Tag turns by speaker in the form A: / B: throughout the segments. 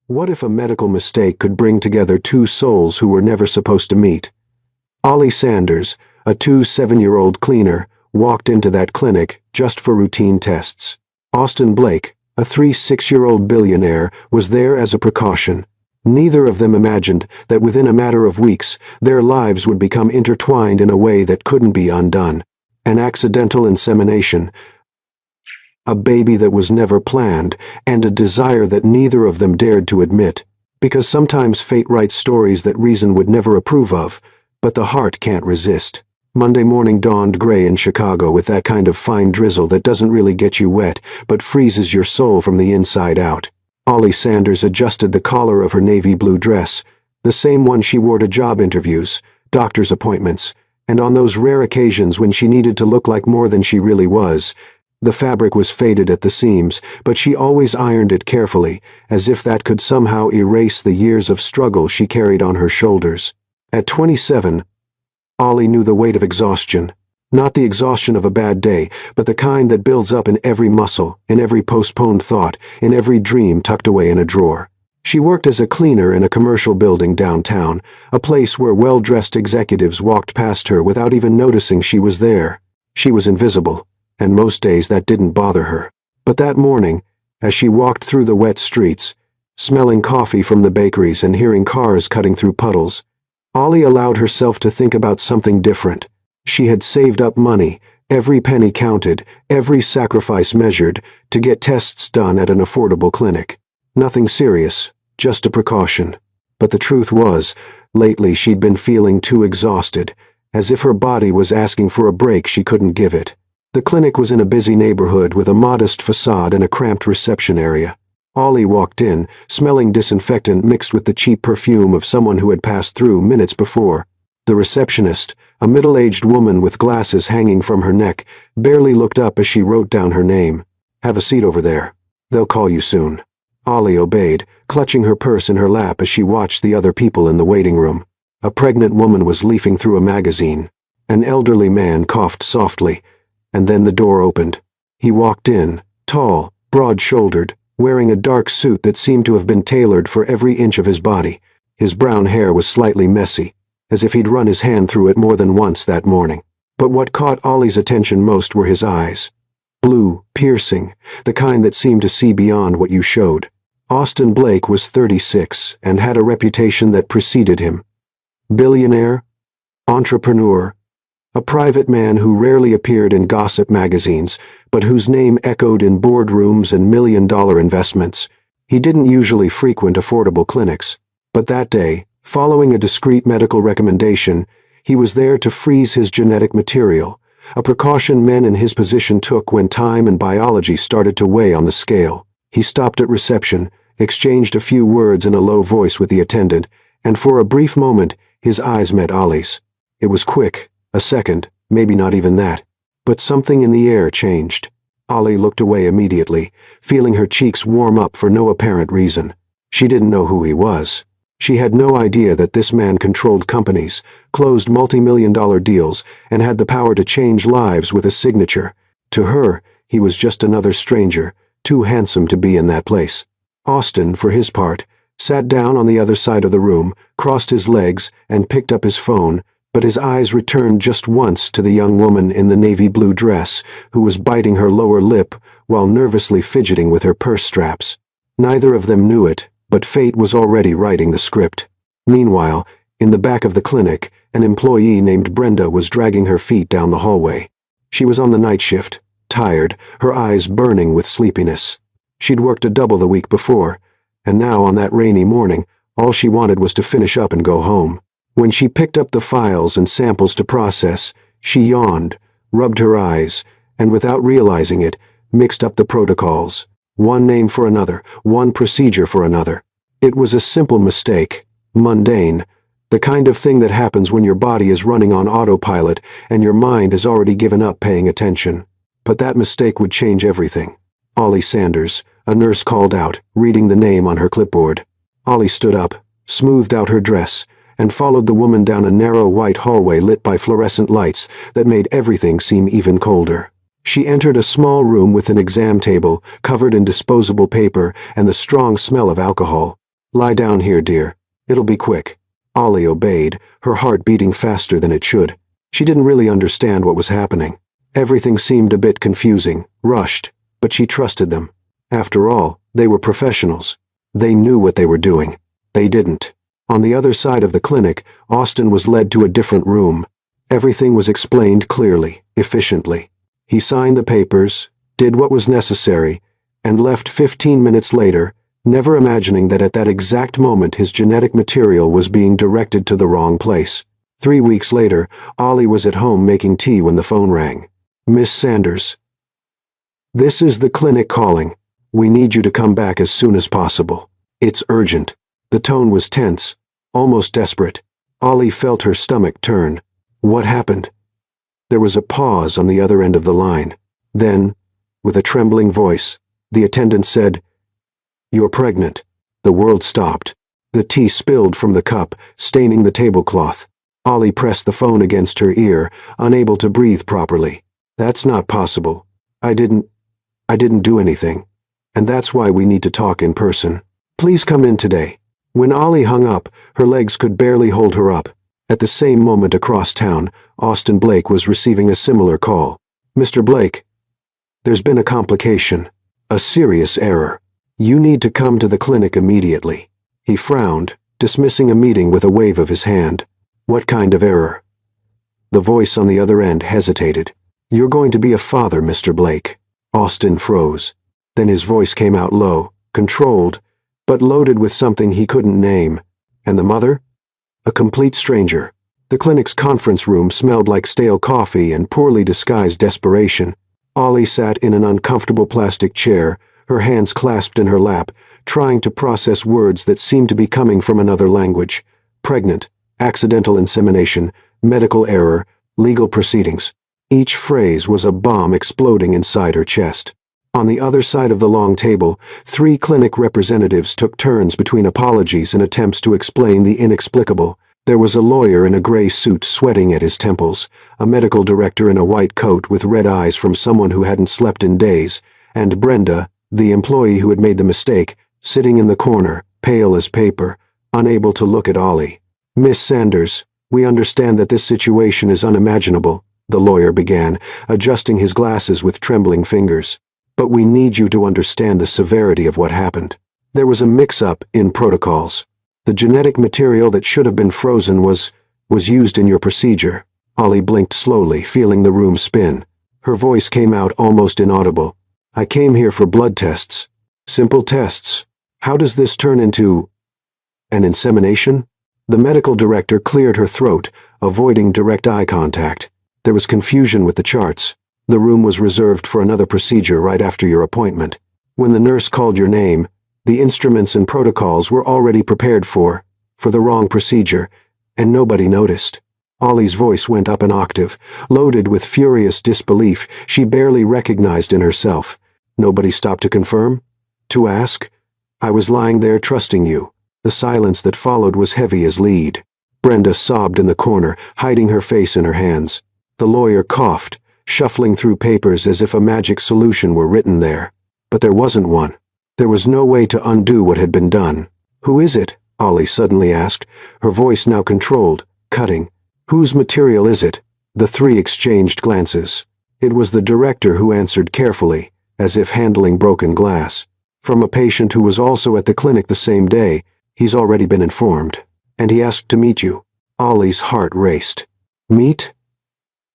A: What if a medical mistake could bring together two souls who were never supposed to meet? Ollie Sanders, a 7-year-old cleaner, walked into that clinic just for routine tests. Austin Blake, a 6-year-old billionaire, was there as a precaution. Neither of them imagined that within a matter of weeks, their lives would become intertwined in a way that couldn't be undone. An accidental insemination, a baby that was never planned, and a desire that neither of them dared to admit. Because sometimes fate writes stories that reason would never approve of, but the heart can't resist. Monday morning dawned gray in Chicago with that kind of fine drizzle that doesn't really get you wet, but freezes your soul from the inside out. Ollie Sanders adjusted the collar of her navy blue dress, the same one she wore to job interviews, doctor's appointments, and on those rare occasions when she needed to look like more than she really was. The fabric was faded at the seams, but she always ironed it carefully, as if that could somehow erase the years of struggle she carried on her shoulders. At 27, Ollie knew the weight of exhaustion. Not the exhaustion of a bad day, but the kind that builds up in every muscle, in every postponed thought, in every dream tucked away in a drawer. She worked as a cleaner in a commercial building downtown, a place where well-dressed executives walked past her without even noticing she was there. She was invisible, and most days that didn't bother her. But that morning, as she walked through the wet streets, smelling coffee from the bakeries and hearing cars cutting through puddles, Ollie allowed herself to think about something different. She had saved up money, every penny counted, every sacrifice measured, to get tests done at an affordable clinic. Nothing serious, just a precaution. But the truth was, lately she'd been feeling too exhausted, as if her body was asking for a break she couldn't give it. The clinic was in a busy neighborhood with a modest facade and a cramped reception area. Ollie walked in, smelling disinfectant mixed with the cheap perfume of someone who had passed through minutes before. The receptionist, a middle-aged woman with glasses hanging from her neck, barely looked up as she wrote down her name. "Have a seat over there. They'll call you soon." Ollie obeyed, clutching her purse in her lap as she watched the other people in the waiting room. A pregnant woman was leafing through a magazine. An elderly man coughed softly, and then the door opened. He walked in, tall, broad-shouldered, wearing a dark suit that seemed to have been tailored for every inch of his body. His brown hair was slightly messy, as if he'd run his hand through it more than once that morning. But what caught Ollie's attention most were his eyes. Blue, piercing, the kind that seemed to see beyond what you showed. Austin Blake was 36 and had a reputation that preceded him. Billionaire, entrepreneur, a private man who rarely appeared in gossip magazines, but whose name echoed in boardrooms and million-dollar investments. He didn't usually frequent affordable clinics, but that day, following a discreet medical recommendation, he was there to freeze his genetic material, a precaution men in his position took when time and biology started to weigh on the scale. He stopped at reception, exchanged a few words in a low voice with the attendant, and for a brief moment, his eyes met Ollie's. It was quick, a second, maybe not even that. But something in the air changed. Ollie looked away immediately, feeling her cheeks warm up for no apparent reason. She didn't know who he was. She had no idea that this man controlled companies, closed multi-million-dollar deals, and had the power to change lives with a signature. To her, he was just another stranger, too handsome to be in that place. Austin, for his part, sat down on the other side of the room, crossed his legs, and picked up his phone, but his eyes returned just once to the young woman in the navy blue dress, who was biting her lower lip while nervously fidgeting with her purse straps. Neither of them knew it, but fate was already writing the script. Meanwhile, in the back of the clinic, an employee named Brenda was dragging her feet down the hallway. She was on the night shift, tired, her eyes burning with sleepiness. She'd worked a double the week before, and now on that rainy morning, all she wanted was to finish up and go home. When she picked up the files and samples to process, she yawned, rubbed her eyes, and without realizing it, mixed up the protocols. One name for another, one procedure for another. It was a simple mistake, mundane, the kind of thing that happens when your body is running on autopilot and your mind has already given up paying attention. But that mistake would change everything. Ollie Sanders, a nurse called out, reading the name on her clipboard. Ollie stood up, smoothed out her dress, and followed the woman down a narrow white hallway lit by fluorescent lights that made everything seem even colder. She entered a small room with an exam table covered in disposable paper and the strong smell of alcohol. Lie down here, dear. It'll be quick. Ollie obeyed, her heart beating faster than it should. She didn't really understand what was happening. Everything seemed a bit confusing, rushed, but she trusted them. After all, they were professionals. They knew what they were doing. They didn't. On the other side of the clinic, Austin was led to a different room. Everything was explained clearly, efficiently. He signed the papers, did what was necessary, and left 15 minutes later, never imagining that at that exact moment his genetic material was being directed to the wrong place. 3 weeks later, Ollie was at home making tea when the phone rang. "Miss Sanders. This is the clinic calling. We need you to come back as soon as possible. It's urgent." The tone was tense, almost desperate. Ollie felt her stomach turn. What happened? There was a pause on the other end of the line. Then, with a trembling voice, the attendant said, "You're pregnant." The world stopped. The tea spilled from the cup, staining the tablecloth. Ollie pressed the phone against her ear, unable to breathe properly. "That's not possible. I didn't do anything. And that's why we need to talk in person. Please come in today." When Ollie hung up, her legs could barely hold her up. At the same moment across town, Austin Blake was receiving a similar call. "Mr. Blake, there's been a complication. A serious error. You need to come to the clinic immediately." He frowned, dismissing a meeting with a wave of his hand. "What kind of error?" The voice on the other end hesitated. "You're going to be a father, Mr. Blake." Austin froze. Then his voice came out low, controlled, but loaded with something he couldn't name. "And the mother?" A complete stranger. The clinic's conference room smelled like stale coffee and poorly disguised desperation. Ollie sat in an uncomfortable plastic chair, her hands clasped in her lap, trying to process words that seemed to be coming from another language. Pregnant, accidental insemination, medical error, legal proceedings. Each phrase was a bomb exploding inside her chest. On the other side of the long table, 3 clinic representatives took turns between apologies and attempts to explain the inexplicable. There was a lawyer in a gray suit sweating at his temples, a medical director in a white coat with red eyes from someone who hadn't slept in days, and Brenda, the employee who had made the mistake, sitting in the corner, pale as paper, unable to look at Ollie. "Miss Sanders, we understand that this situation is unimaginable," the lawyer began, adjusting his glasses with trembling fingers. "But we need you to understand the severity of what happened. There was a mix-up in protocols. The genetic material that should have been frozen was used in your procedure." Ollie blinked slowly, feeling the room spin. Her voice came out almost inaudible. "I came here for blood tests. Simple tests. How does this turn into an insemination?" The medical director cleared her throat, avoiding direct eye contact. There was confusion with the charts. The room was reserved for another procedure right after your appointment. When the nurse called your name, the instruments and protocols were already prepared for the wrong procedure, and nobody noticed. Ollie's voice went up an octave, loaded with furious disbelief she barely recognized in herself. "Nobody stopped to confirm? To ask? I was lying there trusting you." The silence that followed was heavy as lead. Brenda sobbed in the corner, hiding her face in her hands. The lawyer coughed, shuffling through papers as if a magic solution were written there. But there wasn't one. There was no way to undo what had been done. "Who is it?" Ollie suddenly asked, her voice now controlled, cutting. "Whose material is it?" The 3 exchanged glances. It was the director who answered carefully, as if handling broken glass. "From a patient who was also at the clinic the same day. He's already been informed. And he asked to meet you." Ollie's heart raced. "Meet?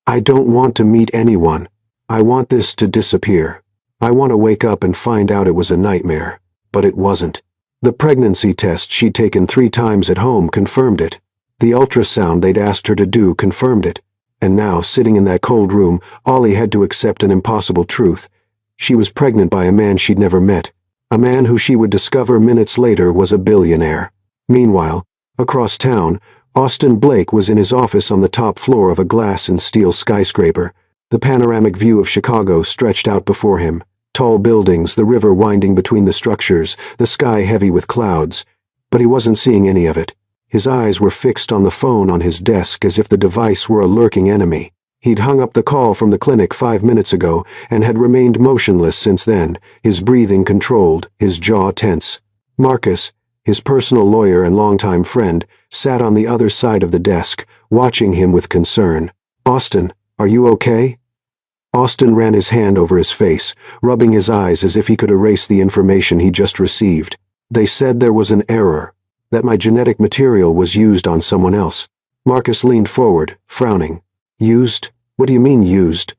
A: I don't want to meet anyone. I want this to disappear. I want to wake up and find out it was a nightmare." But it wasn't. The pregnancy test she'd taken 3 times at home confirmed it. The ultrasound they'd asked her to do confirmed it. And now, sitting in that cold room, Ollie had to accept an impossible truth. She was pregnant by a man she'd never met. A man who she would discover minutes later was a billionaire. Meanwhile, across town, Austin Blake was in his office on the top floor of a glass and steel skyscraper. The panoramic view of Chicago stretched out before him. Tall buildings, the river winding between the structures, the sky heavy with clouds. But he wasn't seeing any of it. His eyes were fixed on the phone on his desk as if the device were a lurking enemy. He'd hung up the call from the clinic 5 minutes ago and had remained motionless since then, his breathing controlled, his jaw tense. "Marcus, His personal lawyer and longtime friend, sat on the other side of the desk, watching him with concern. "Austin, are you okay?" Austin ran his hand over his face, rubbing his eyes as if he could erase the information he just received. "They said there was an error, that my genetic material was used on someone else." Marcus leaned forward, frowning. "Used? What do you mean used?"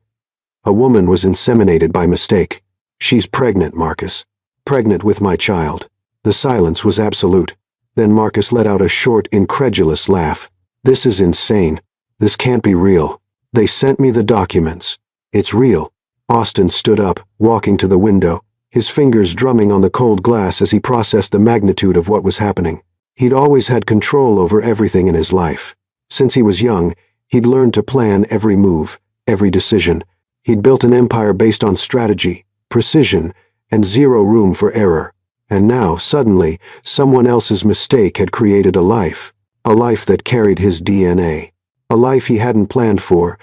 A: "A woman was inseminated by mistake. She's pregnant, Marcus. Pregnant with my child." The silence was absolute. Then Marcus let out a short, incredulous laugh. "This is insane. This can't be real. They sent me the documents. It's real." Austin stood up, walking to the window, his fingers drumming on the cold glass as he processed the magnitude of what was happening. He'd always had control over everything in his life. Since he was young, he'd learned to plan every move, every decision. He'd built an empire based on strategy, precision, and zero room for error. And now, suddenly, someone else's mistake had created a life that carried his DNA, a life he hadn't planned for,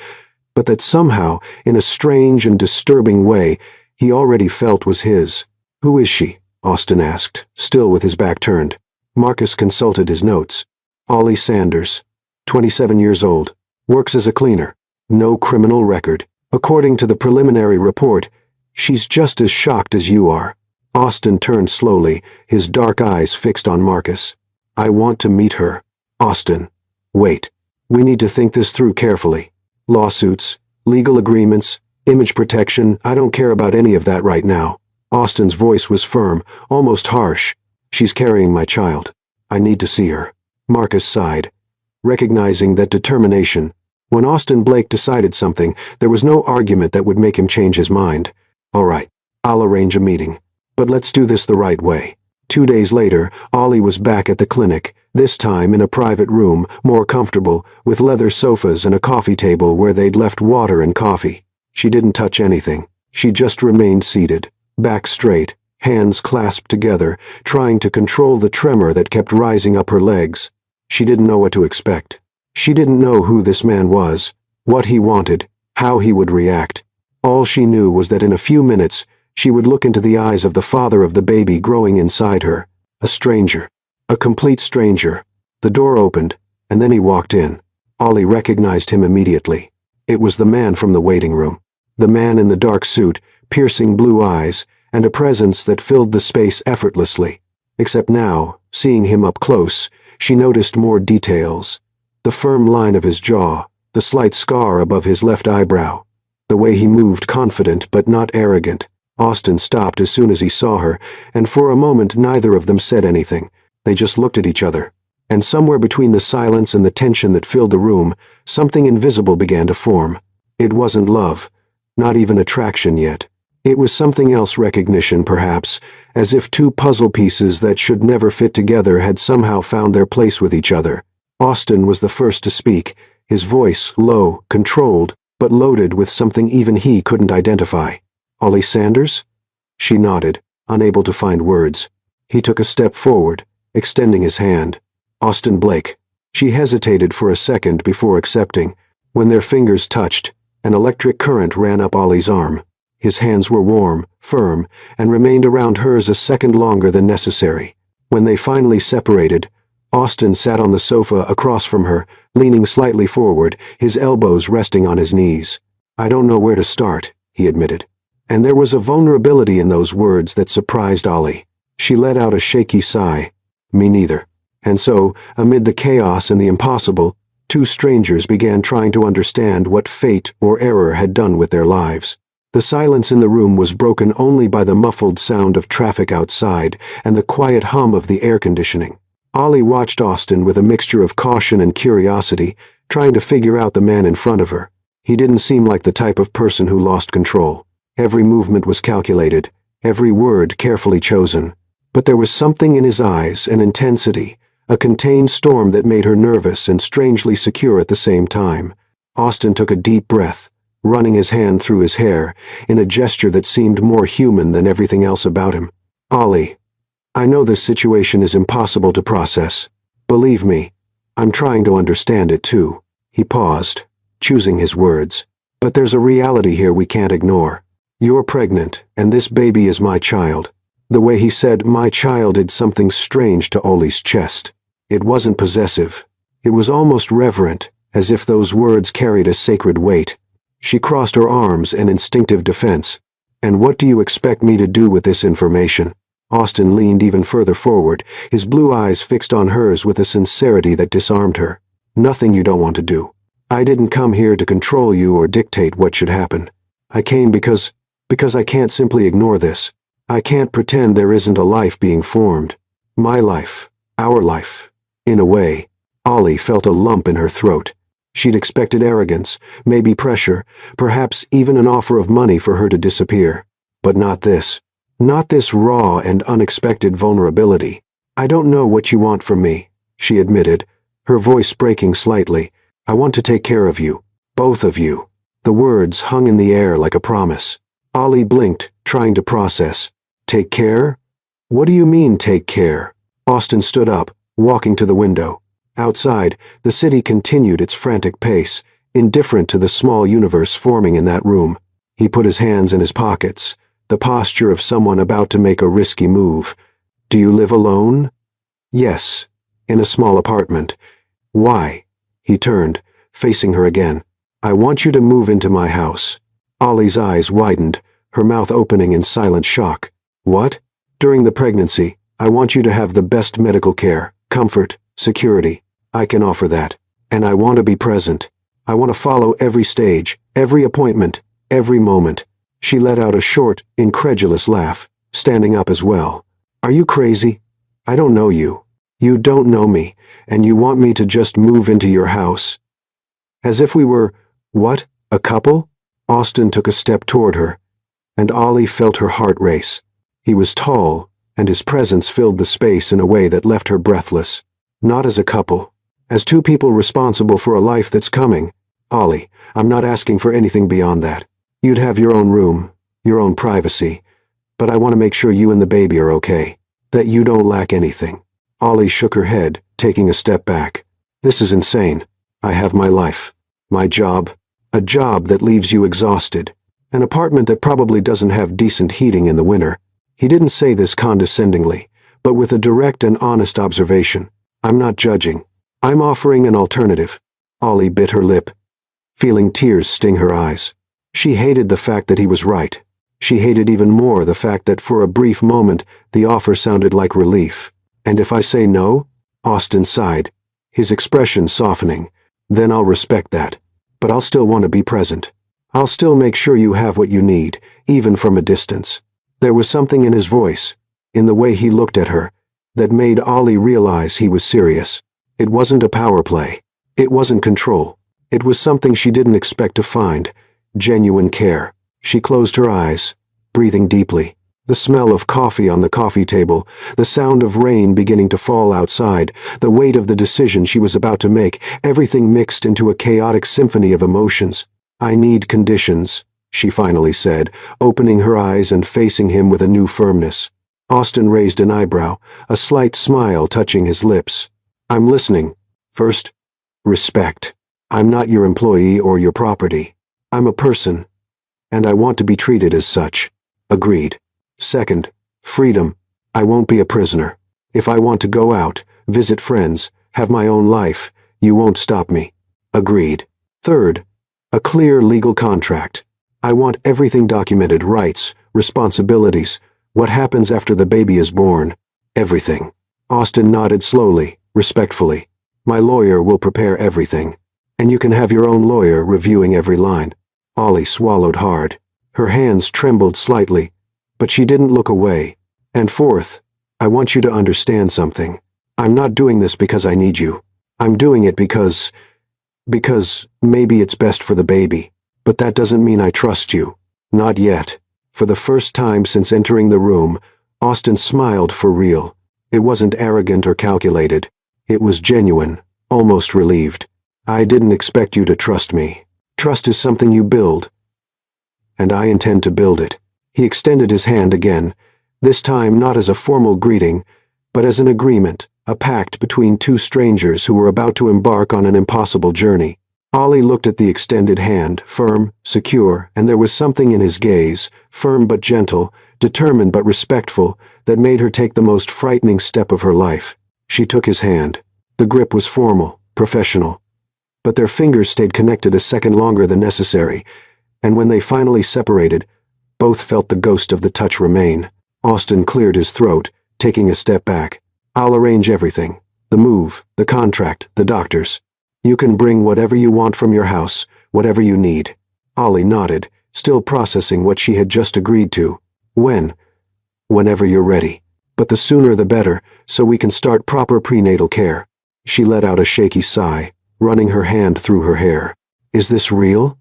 A: but that somehow, in a strange and disturbing way, he already felt was his. "Who is she?" Austin asked, still with his back turned. Marcus consulted his notes. "Ollie Sanders, 27 years old, works as a cleaner, no criminal record. According to the preliminary report, she's just as shocked as you are." Austin turned slowly, his dark eyes fixed on Marcus. "I want to meet her." "Austin, wait. We need to think this through carefully. Lawsuits, legal agreements, image protection, I don't care about any of that right now." Austin's voice was firm, almost harsh. "She's carrying my child. I need to see her." Marcus sighed, recognizing that determination. When Austin Blake decided something, there was no argument that would make him change his mind. "All right, I'll arrange a meeting. But let's do this the right way." 2 days later, Ollie was back at the clinic, this time in a private room, more comfortable, with leather sofas and a coffee table where they'd left water and coffee. She didn't touch anything. She just remained seated, back straight, hands clasped together, trying to control the tremor that kept rising up her legs. She didn't know what to expect. She didn't know who this man was, what he wanted, how he would react. All she knew was that in a few minutes, she would look into the eyes of the father of the baby growing inside her. A stranger. A complete stranger. The door opened, and then he walked in. Ollie recognized him immediately. It was the man from the waiting room. The man in the dark suit, piercing blue eyes, and a presence that filled the space effortlessly. Except now, seeing him up close, she noticed more details. The firm line of his jaw, the slight scar above his left eyebrow. The way he moved confident but not arrogant. Austin stopped as soon as he saw her, and for a moment neither of them said anything. They just looked at each other. And somewhere between the silence and the tension that filled the room, something invisible began to form. It wasn't love, not even attraction yet. It was something else, recognition perhaps, as if two puzzle pieces that should never fit together had somehow found their place with each other. Austin was the first to speak, his voice low, controlled, but loaded with something even he couldn't identify. "Ollie Sanders?" She nodded, unable to find words. He took a step forward, extending his hand. "Austin Blake." She hesitated for a second before accepting. When their fingers touched, an electric current ran up Ollie's arm. His hands were warm, firm, and remained around hers a second longer than necessary. When they finally separated, Austin sat on the sofa across from her, leaning slightly forward, his elbows resting on his knees. "I don't know where to start," he admitted. And there was a vulnerability in those words that surprised Ollie. She let out a shaky sigh. "Me neither." And so, amid the chaos and the impossible, two strangers began trying to understand what fate or error had done with their lives. The silence in the room was broken only by the muffled sound of traffic outside and the quiet hum of the air conditioning. Ollie watched Austin with a mixture of caution and curiosity, trying to figure out the man in front of her. He didn't seem like the type of person who lost control. Every movement was calculated, every word carefully chosen. But there was something in his eyes, an intensity, a contained storm that made her nervous and strangely secure at the same time. Austin took a deep breath, running his hand through his hair, in a gesture that seemed more human than everything else about him. "Ollie, I know this situation is impossible to process. Believe me, I'm trying to understand it too." He paused, choosing his words. "But there's a reality here we can't ignore. You're pregnant, and this baby is my child. The way he said "my child" did something strange to Ollie's chest. It wasn't possessive. It was almost reverent, as if those words carried a sacred weight. She crossed her arms in instinctive defense. "And what do you expect me to do with this information?" Austin leaned even further forward, his blue eyes fixed on hers with a sincerity that disarmed her. "Nothing you don't want to do. I didn't come here to control you or dictate what should happen. I came because I can't simply ignore this. I can't pretend there isn't a life being formed. My life. Our life." In a way, Ollie felt a lump in her throat. She'd expected arrogance, maybe pressure, perhaps even an offer of money for her to disappear. But not this. Not this raw and unexpected vulnerability. "I don't know what you want from me," she admitted, her voice breaking slightly. "I want to take care of you. Both of you." The words hung in the air like a promise. Ollie blinked, trying to process. "Take care? What do you mean, take care?" Austin stood up, walking to the window. Outside, the city continued its frantic pace, indifferent to the small universe forming in that room. He put his hands in his pockets, the posture of someone about to make a risky move. "Do you live alone?" "Yes, in a small apartment." "Why?" He turned, facing her again. "I want you to move into my house." Ollie's eyes widened, her mouth opening in silent shock. "What?" "During the pregnancy, I want you to have the best medical care, comfort, security. I can offer that. And I want to be present. I want to follow every stage, every appointment, every moment." She let out a short, incredulous laugh, standing up as well. "Are you crazy? I don't know you. You don't know me, and you want me to just move into your house? As if we were, what, a couple?" Austin took a step toward her, and Ollie felt her heart race. He was tall, and his presence filled the space in a way that left her breathless. "Not as a couple. As two people responsible for a life that's coming. Ollie, I'm not asking for anything beyond that. You'd have your own room, your own privacy, but I want to make sure you and the baby are okay, that you don't lack anything." Ollie shook her head, taking a step back. "This is insane. I have my life, my job, a job that leaves you exhausted, an apartment that probably doesn't have decent heating in the winter." He didn't say this condescendingly, but with a direct and honest observation. "I'm not judging. I'm offering an alternative." Ollie bit her lip, feeling tears sting her eyes. She hated the fact that he was right. She hated even more the fact that for a brief moment the offer sounded like relief. "And if I say no?" Austin sighed, his expression softening. "Then I'll respect that. But I'll still want to be present. I'll still make sure you have what you need, even from a distance." There was something in his voice, in the way he looked at her, that made Ollie realize he was serious. It wasn't a power play. It wasn't control. It was something she didn't expect to find. Genuine care. She closed her eyes, breathing deeply. The smell of coffee on the coffee table, the sound of rain beginning to fall outside, the weight of the decision she was about to make, everything mixed into a chaotic symphony of emotions. "I need conditions," she finally said, opening her eyes and facing him with a new firmness. Austin raised an eyebrow, a slight smile touching his lips. "I'm listening. First, respect. I'm not your employee or your property. I'm a person, and I want to be treated as such." "Agreed." "Second, freedom. I won't be a prisoner. If I want to go out, visit friends, have my own life, you won't stop me." "Agreed." "Third, a clear legal contract. I want everything documented, rights, responsibilities, what happens after the baby is born. Everything." Austin nodded slowly, respectfully. "My lawyer will prepare everything. And you can have your own lawyer reviewing every line." Ollie swallowed hard. Her hands trembled slightly, but she didn't look away. "And fourth, I want you to understand something. I'm not doing this because I need you. I'm doing it because maybe it's best for the baby. But that doesn't mean I trust you. Not yet." For the first time since entering the room, Austin smiled for real. It wasn't arrogant or calculated. It was genuine, almost relieved. "I didn't expect you to trust me. Trust is something you build, and I intend to build it." He extended his hand again, this time not as a formal greeting, but as an agreement, a pact between two strangers who were about to embark on an impossible journey. Ollie looked at the extended hand, firm, secure, and there was something in his gaze, firm but gentle, determined but respectful, that made her take the most frightening step of her life. She took his hand. The grip was formal, professional. But their fingers stayed connected a second longer than necessary, and when they finally separated, both felt the ghost of the touch remain. Austin cleared his throat, taking a step back. "I'll arrange everything. The move, the contract, the doctors. You can bring whatever you want from your house, whatever you need." Ollie nodded, still processing what she had just agreed to. "Whenever you're ready. But the sooner the better, so we can start proper prenatal care." She let out a shaky sigh, running her hand through her hair. "Is this real?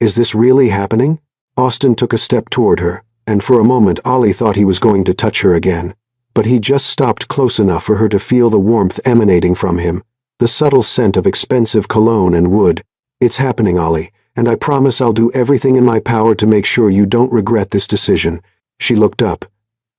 A: Is this really happening?" Austin took a step toward her, and for a moment Ollie thought he was going to touch her again. But he just stopped close enough for her to feel the warmth emanating from him, the subtle scent of expensive cologne and wood. "It's happening, Ollie, and I promise I'll do everything in my power to make sure you don't regret this decision." She looked up,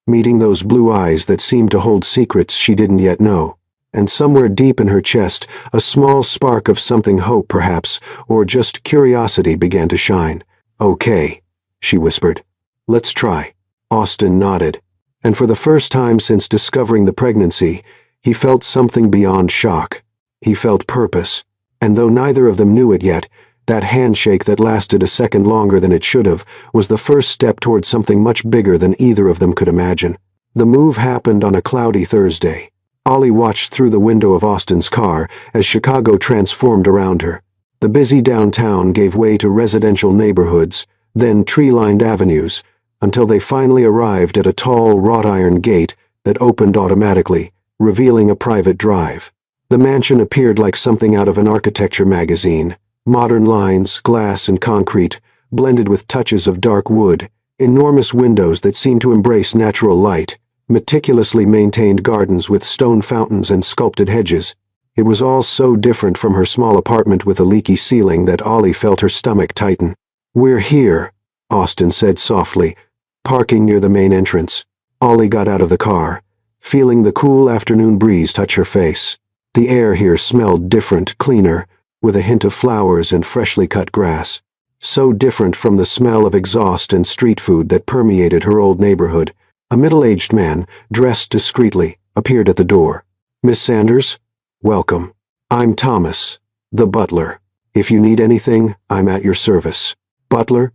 A: meeting those blue eyes that seemed to hold secrets she didn't yet know. And somewhere deep in her chest, a small spark of something, hope perhaps, or just curiosity, began to shine. "Okay," she whispered. "Let's try." Austin nodded. And for the first time since discovering the pregnancy, he felt something beyond shock. He felt purpose. And though neither of them knew it yet, that handshake that lasted a second longer than it should have was the first step toward something much bigger than either of them could imagine. The move happened on a cloudy Thursday. Ollie watched through the window of Austin's car as Chicago transformed around her. The busy downtown gave way to residential neighborhoods, then tree-lined avenues, until they finally arrived at a tall wrought iron gate that opened automatically, revealing a private drive. The mansion appeared like something out of an architecture magazine. Modern lines, glass and concrete, blended with touches of dark wood, enormous windows that seemed to embrace natural light, meticulously maintained gardens with stone fountains and sculpted hedges. It was all so different from her small apartment with a leaky ceiling that Ollie felt her stomach tighten. "We're here," Austin said softly, parking near the main entrance. Ollie got out of the car, feeling the cool afternoon breeze touch her face. The air here smelled different, cleaner, with a hint of flowers and freshly cut grass. So different from the smell of exhaust and street food that permeated her old neighborhood. A middle-aged man, dressed discreetly, appeared at the door. "Miss Sanders? Welcome. I'm Thomas, the butler. If you need anything, I'm at your service." "Butler?"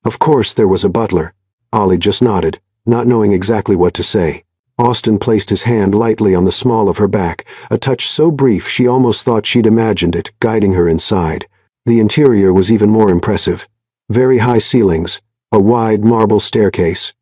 A: Of course there was a butler. Ollie just nodded, not knowing exactly what to say. Austin placed his hand lightly on the small of her back, a touch so brief she almost thought she'd imagined it, guiding her inside. The interior was even more impressive. Very high ceilings, a wide marble staircase,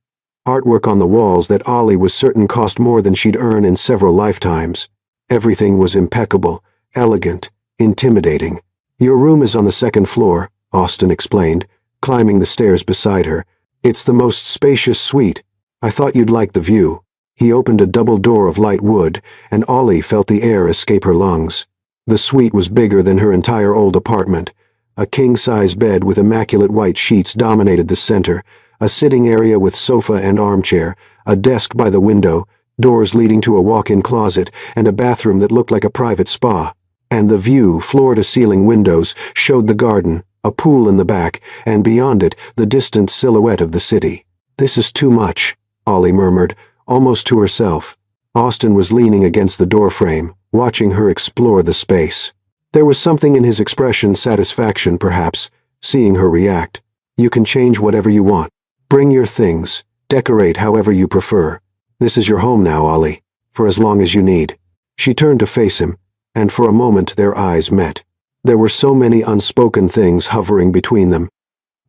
A: artwork on the walls that Ollie was certain cost more than she'd earn in several lifetimes. Everything was impeccable, elegant, intimidating. "Your room is on the second floor," Austin explained, climbing the stairs beside her. "It's the most spacious suite. I thought you'd like the view." He opened a double door of light wood, and Ollie felt the air escape her lungs. The suite was bigger than her entire old apartment. A king-size bed with immaculate white sheets dominated the center, a sitting area with sofa and armchair, a desk by the window, doors leading to a walk-in closet, and a bathroom that looked like a private spa. And the view, floor-to-ceiling windows, showed the garden, a pool in the back, and beyond it, the distant silhouette of the city. "This is too much," Ollie murmured, almost to herself. Austin was leaning against the doorframe, watching her explore the space. There was something in his expression, satisfaction perhaps, seeing her react. "You can change whatever you want. Bring your things, decorate however you prefer. This is your home now, Ollie, for as long as you need." She turned to face him, and for a moment their eyes met. There were so many unspoken things hovering between them.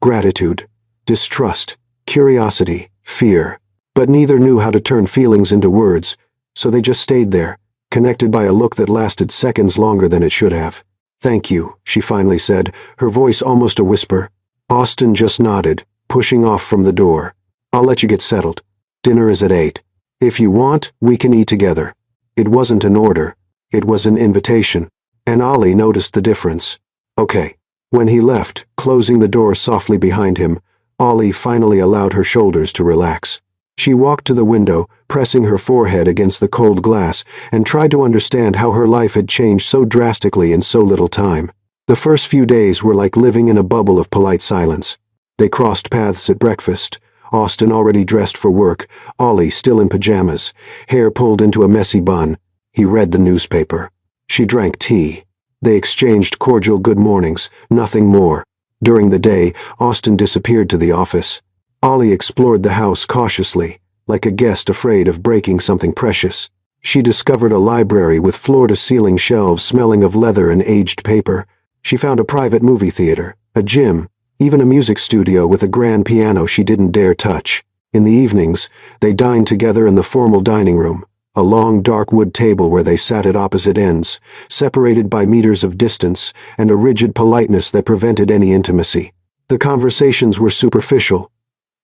A: Gratitude, distrust, curiosity, fear. But neither knew how to turn feelings into words, so they just stayed there, connected by a look that lasted seconds longer than it should have. "Thank you," she finally said, her voice almost a whisper. Austin just nodded, pushing off from the door. "I'll let you get settled. Dinner is at 8. If you want, we can eat together." It wasn't an order. It was an invitation. And Ollie noticed the difference. "Okay." When he left, closing the door softly behind him, Ollie finally allowed her shoulders to relax. She walked to the window, pressing her forehead against the cold glass, and tried to understand how her life had changed so drastically in so little time. The first few days were like living in a bubble of polite silence. They crossed paths at breakfast, Austin already dressed for work, Ollie still in pajamas, hair pulled into a messy bun. He read the newspaper. She drank tea. They exchanged cordial good mornings, nothing more. During the day, Austin disappeared to the office. Ollie explored the house cautiously, like a guest afraid of breaking something precious. She discovered a library with floor-to-ceiling shelves smelling of leather and aged paper. She found a private movie theater, a gym, even a music studio with a grand piano she didn't dare touch. In the evenings, they dined together in the formal dining room, a long dark wood table where they sat at opposite ends, separated by meters of distance and a rigid politeness that prevented any intimacy. The conversations were superficial.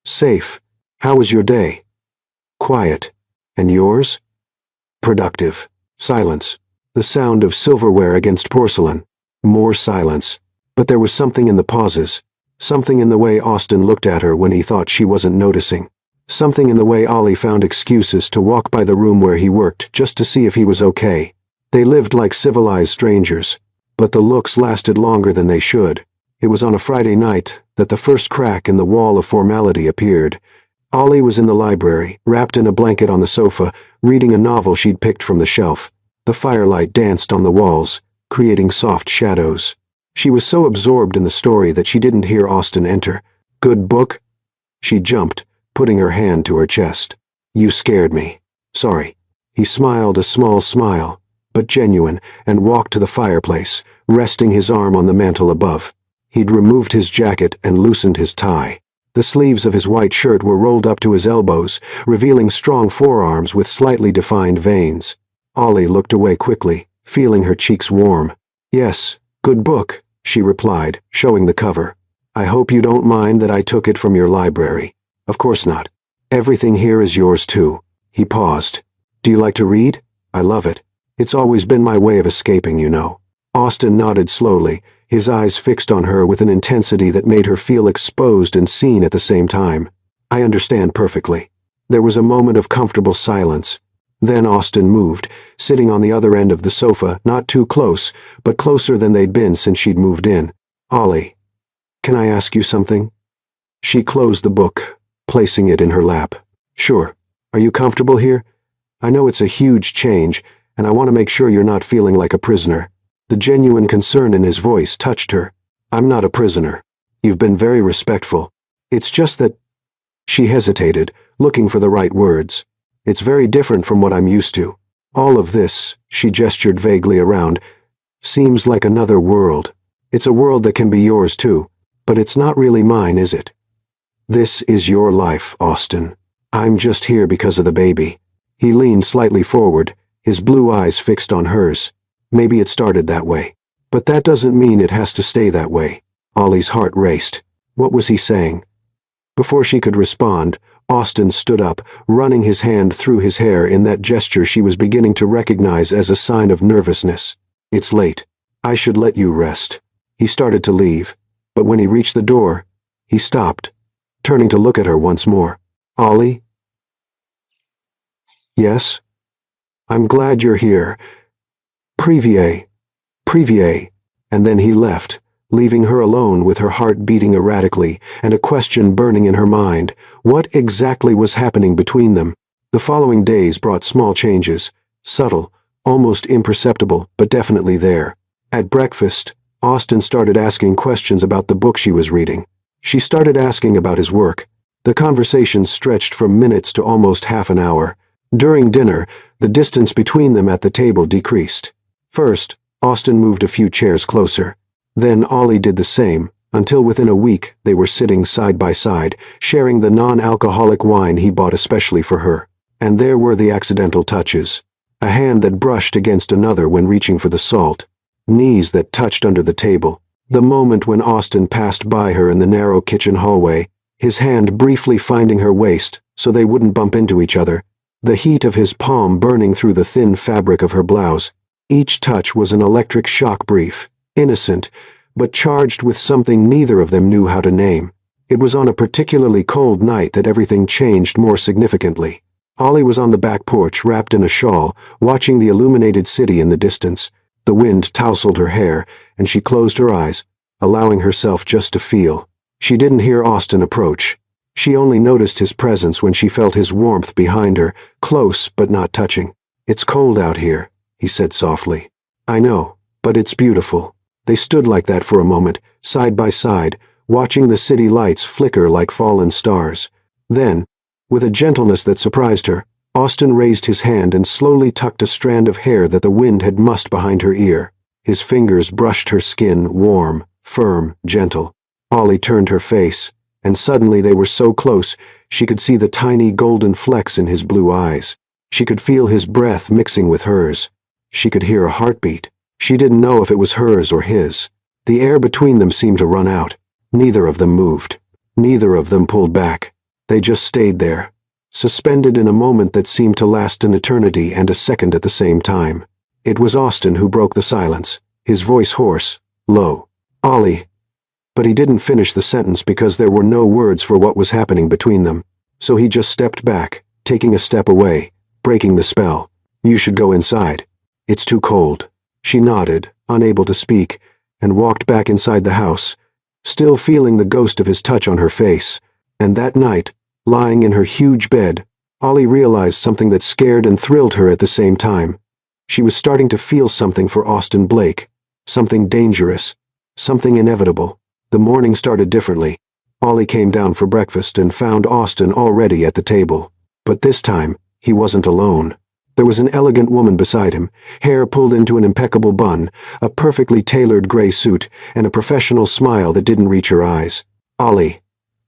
A: Safe. How was your day? Quiet. And yours? Productive. Silence. The sound of silverware against porcelain. More silence. But there was something in the pauses. Something in the way Austin looked at her when he thought she wasn't noticing. Something in the way Ollie found excuses to walk by the room where he worked just to see if he was okay. They lived like civilized strangers, but the looks lasted longer than they should. It was on a Friday night that the first crack in the wall of formality appeared. Ollie was in the library, wrapped in a blanket on the sofa, reading a novel she'd picked from the shelf. The firelight danced on the walls, creating soft shadows. She was so absorbed in the story that she didn't hear Austin enter. "Good book?" She jumped, putting her hand to her chest. "You scared me. Sorry." He smiled a small smile, but genuine, and walked to the fireplace, resting his arm on the mantel above. He'd removed his jacket and loosened his tie. The sleeves of his white shirt were rolled up to his elbows, revealing strong forearms with slightly defined veins. Ollie looked away quickly, feeling her cheeks warm. "Yes, good book," she replied, showing the cover. "I hope you don't mind that I took it from your library." "Of course not. Everything here is yours too." He paused. "Do you like to read?" "I love it. It's always been my way of escaping, you know." Austin nodded slowly, his eyes fixed on her with an intensity that made her feel exposed and seen at the same time. "I understand perfectly." There was a moment of comfortable silence. Then Austin moved, sitting on the other end of the sofa, not too close, but closer than they'd been since she'd moved in. "Ollie, can I ask you something?" She closed the book, placing it in her lap. "Sure. Are you comfortable here? I know it's a huge change, and I want to make sure you're not feeling like a prisoner." The genuine concern in his voice touched her. "I'm not a prisoner. You've been very respectful. It's just that—" She hesitated, looking for the right words. "It's very different from what I'm used to. All of this," she gestured vaguely around, "seems like another world. It's a world that can be yours too, but it's not really mine, is it? This is your life, Austin. I'm just here because of the baby." He leaned slightly forward, his blue eyes fixed on hers. "Maybe it started that way. But that doesn't mean it has to stay that way." Ollie's heart raced. What was he saying? Before she could respond, Austin stood up, running his hand through his hair in that gesture she was beginning to recognize as a sign of nervousness. "It's late. I should let you rest." He started to leave, but when he reached the door, he stopped, turning to look at her once more. "Ollie?" "Yes?" "I'm glad you're here. Privier. And then he left, leaving her alone with her heart beating erratically and a question burning in her mind. What exactly was happening between them? The following days brought small changes, subtle, almost imperceptible, but definitely there. At breakfast, Austin started asking questions about the book she was reading. She started asking about his work. The conversation stretched from minutes to almost half an hour. During dinner, the distance between them at the table decreased. First, Austin moved a few chairs closer. Then Ollie did the same, until within a week they were sitting side by side, sharing the non-alcoholic wine he bought especially for her. And there were the accidental touches. A hand that brushed against another when reaching for the salt. Knees that touched under the table. The moment when Austin passed by her in the narrow kitchen hallway, his hand briefly finding her waist so they wouldn't bump into each other. The heat of his palm burning through the thin fabric of her blouse. Each touch was an electric shock brief, innocent, but charged with something neither of them knew how to name. It was on a particularly cold night that everything changed more significantly. Ollie was on the back porch wrapped in a shawl, watching the illuminated city in the distance. The wind tousled her hair, and she closed her eyes, allowing herself just to feel. She didn't hear Austin approach. She only noticed his presence when she felt his warmth behind her, close but not touching. "It's cold out here," he said softly. "I know, but it's beautiful." They stood like that for a moment, side by side, watching the city lights flicker like fallen stars. Then, with a gentleness that surprised her, Austin raised his hand and slowly tucked a strand of hair that the wind had mussed behind her ear. His fingers brushed her skin, warm, firm, gentle. Ollie turned her face, and suddenly they were so close she could see the tiny golden flecks in his blue eyes. She could feel his breath mixing with hers. She could hear a heartbeat. She didn't know if it was hers or his. The air between them seemed to run out. Neither of them moved. Neither of them pulled back. They just stayed there, suspended in a moment that seemed to last an eternity and a second at the same time. It was Austin who broke the silence, his voice hoarse, low. "Ollie." But he didn't finish the sentence because there were no words for what was happening between them. So he just stepped back, taking a step away, breaking the spell. "You should go inside. It's too cold." She nodded, unable to speak, and walked back inside the house, still feeling the ghost of his touch on her face. And that night, lying in her huge bed, Ollie realized something that scared and thrilled her at the same time. She was starting to feel something for Austin Blake, something dangerous, something inevitable. The morning started differently. Ollie came down for breakfast and found Austin already at the table. But this time, he wasn't alone. There was an elegant woman beside him, hair pulled into an impeccable bun, a perfectly tailored gray suit, and a professional smile that didn't reach her eyes. "Ollie.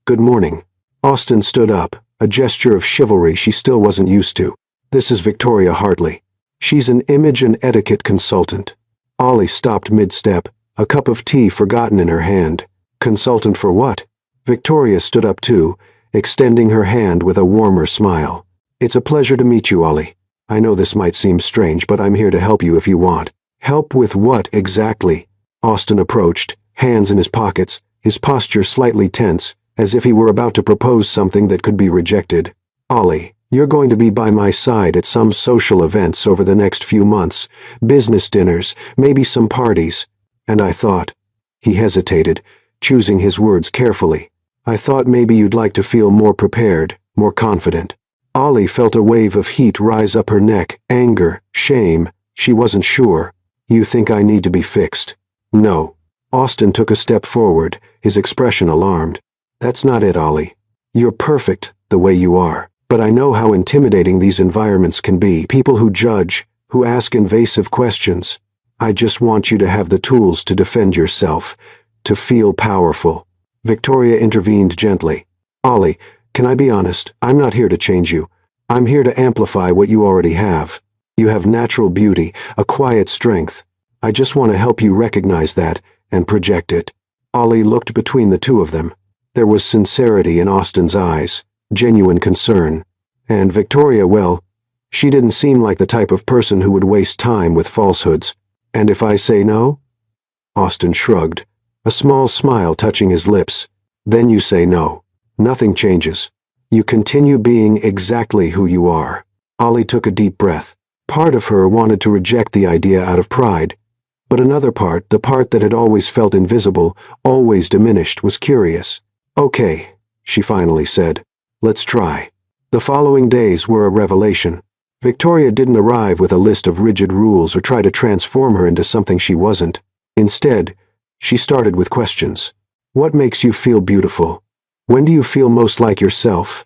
A: Good morning." Austin stood up, a gesture of chivalry she still wasn't used to. "This is Victoria Hartley. She's an image and etiquette consultant." Ollie stopped mid-step, a cup of tea forgotten in her hand. "Consultant for what?" Victoria stood up too, extending her hand with a warmer smile. "It's a pleasure to meet you, Ollie. I know this might seem strange, but I'm here to help you if you want." "Help with what exactly?" Austin approached, hands in his pockets, his posture slightly tense, as if he were about to propose something that could be rejected. "Ollie, you're going to be by my side at some social events over the next few months, business dinners, maybe some parties. And I thought," he hesitated, choosing his words carefully, "I thought maybe you'd like to feel more prepared, more confident." Ollie felt a wave of heat rise up her neck, anger, shame. She wasn't sure. "You think I need to be fixed?" "No." Austin took a step forward, his expression alarmed. "That's not it, Ollie. You're perfect, the way you are. But I know how intimidating these environments can be, people who judge, who ask invasive questions. I just want you to have the tools to defend yourself, to feel powerful." Victoria intervened gently. "Ollie, can I be honest? I'm not here to change you. I'm here to amplify what you already have. You have natural beauty, a quiet strength. I just want to help you recognize that and project it." Ollie looked between the two of them. There was sincerity in Austin's eyes, genuine concern. And Victoria, well, she didn't seem like the type of person who would waste time with falsehoods. "And if I say no?" Austin shrugged, a small smile touching his lips. "Then you say no. Nothing changes. You continue being exactly who you are." Ollie took a deep breath. Part of her wanted to reject the idea out of pride, but another part, the part that had always felt invisible, always diminished, was curious. "Okay," she finally said. "Let's try." The following days were a revelation. Victoria didn't arrive with a list of rigid rules or try to transform her into something she wasn't. Instead, she started with questions. What makes you feel beautiful? When do you feel most like yourself?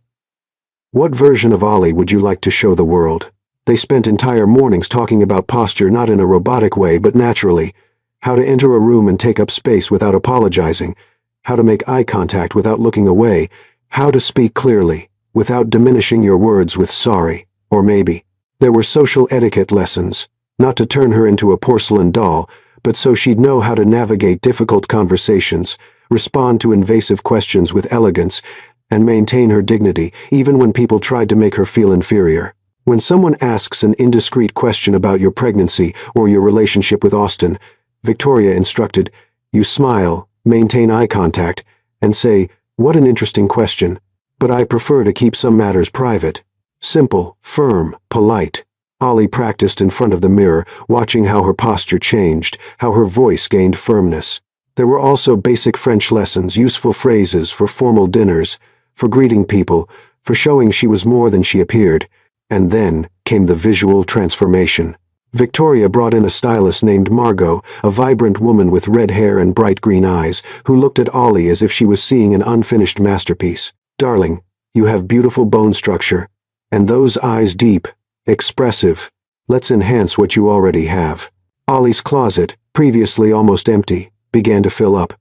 A: What version of Ollie would you like to show the world? They spent entire mornings talking about posture, not in a robotic way but naturally. How to enter a room and take up space without apologizing. How to make eye contact without looking away. How to speak clearly, without diminishing your words with sorry, or maybe. There were social etiquette lessons, not to turn her into a porcelain doll, but so she'd know how to navigate difficult conversations, respond to invasive questions with elegance, and maintain her dignity, even when people tried to make her feel inferior. When someone asks an indiscreet question about your pregnancy or your relationship with Austin, Victoria instructed, you smile, maintain eye contact, and say, "What an interesting question, but I prefer to keep some matters private." Simple, firm, polite. Ollie practiced in front of the mirror, watching how her posture changed, how her voice gained firmness. There were also basic French lessons, useful phrases for formal dinners, for greeting people, for showing she was more than she appeared. And then came the visual transformation. Victoria brought in a stylist named Margot, a vibrant woman with red hair and bright green eyes, who looked at Ollie as if she was seeing an unfinished masterpiece. "Darling, you have beautiful bone structure. And those eyes deep, expressive. Let's enhance what you already have." Ollie's closet, previously almost empty, began to fill up.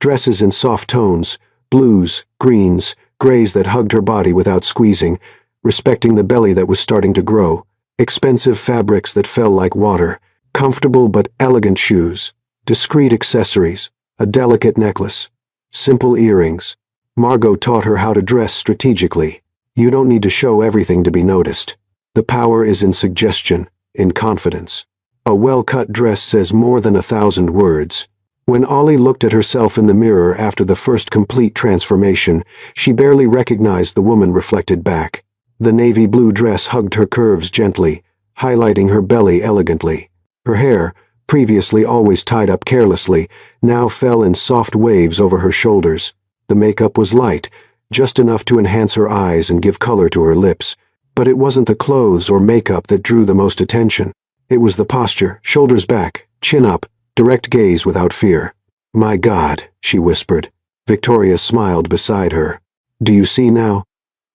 A: Dresses in soft tones, blues, greens, grays that hugged her body without squeezing, respecting the belly that was starting to grow, expensive fabrics that fell like water, comfortable but elegant shoes, discreet accessories, a delicate necklace, simple earrings. Margot taught her how to dress strategically. You don't need to show everything to be noticed. The power is in suggestion, in confidence. A well-cut dress says more than 1,000 words. When Ollie looked at herself in the mirror after the first complete transformation, she barely recognized the woman reflected back. The navy blue dress hugged her curves gently, highlighting her belly elegantly. Her hair, previously always tied up carelessly, now fell in soft waves over her shoulders. The makeup was light, just enough to enhance her eyes and give color to her lips. But it wasn't the clothes or makeup that drew the most attention. It was the posture, shoulders back, chin up, direct gaze without fear. "My God," she whispered. Victoria smiled beside her. "Do you see now?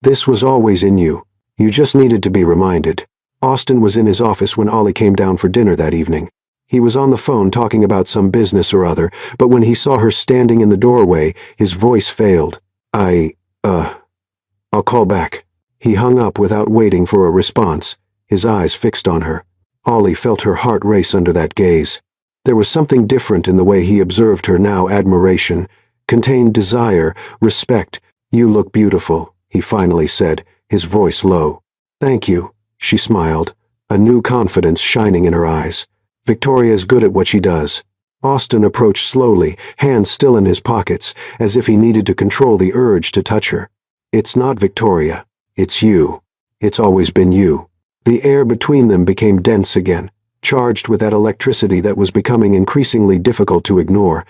A: This was always in you. You just needed to be reminded." Austin was in his office when Ollie came down for dinner that evening. He was on the phone talking about some business or other, but when he saw her standing in the doorway, his voice failed. I'll call back." He hung up without waiting for a response, his eyes fixed on her. Ollie felt her heart race under that gaze. There was something different in the way he observed her now. Admiration, contained desire, respect. "You look beautiful," he finally said, his voice low. "Thank you," she smiled, a new confidence shining in her eyes. "Victoria's good at what she does." Austin approached slowly, hands still in his pockets, as if he needed to control the urge to touch her. "It's not Victoria. It's you. It's always been you." The air between them became dense again, charged with that electricity that was becoming increasingly difficult to ignore.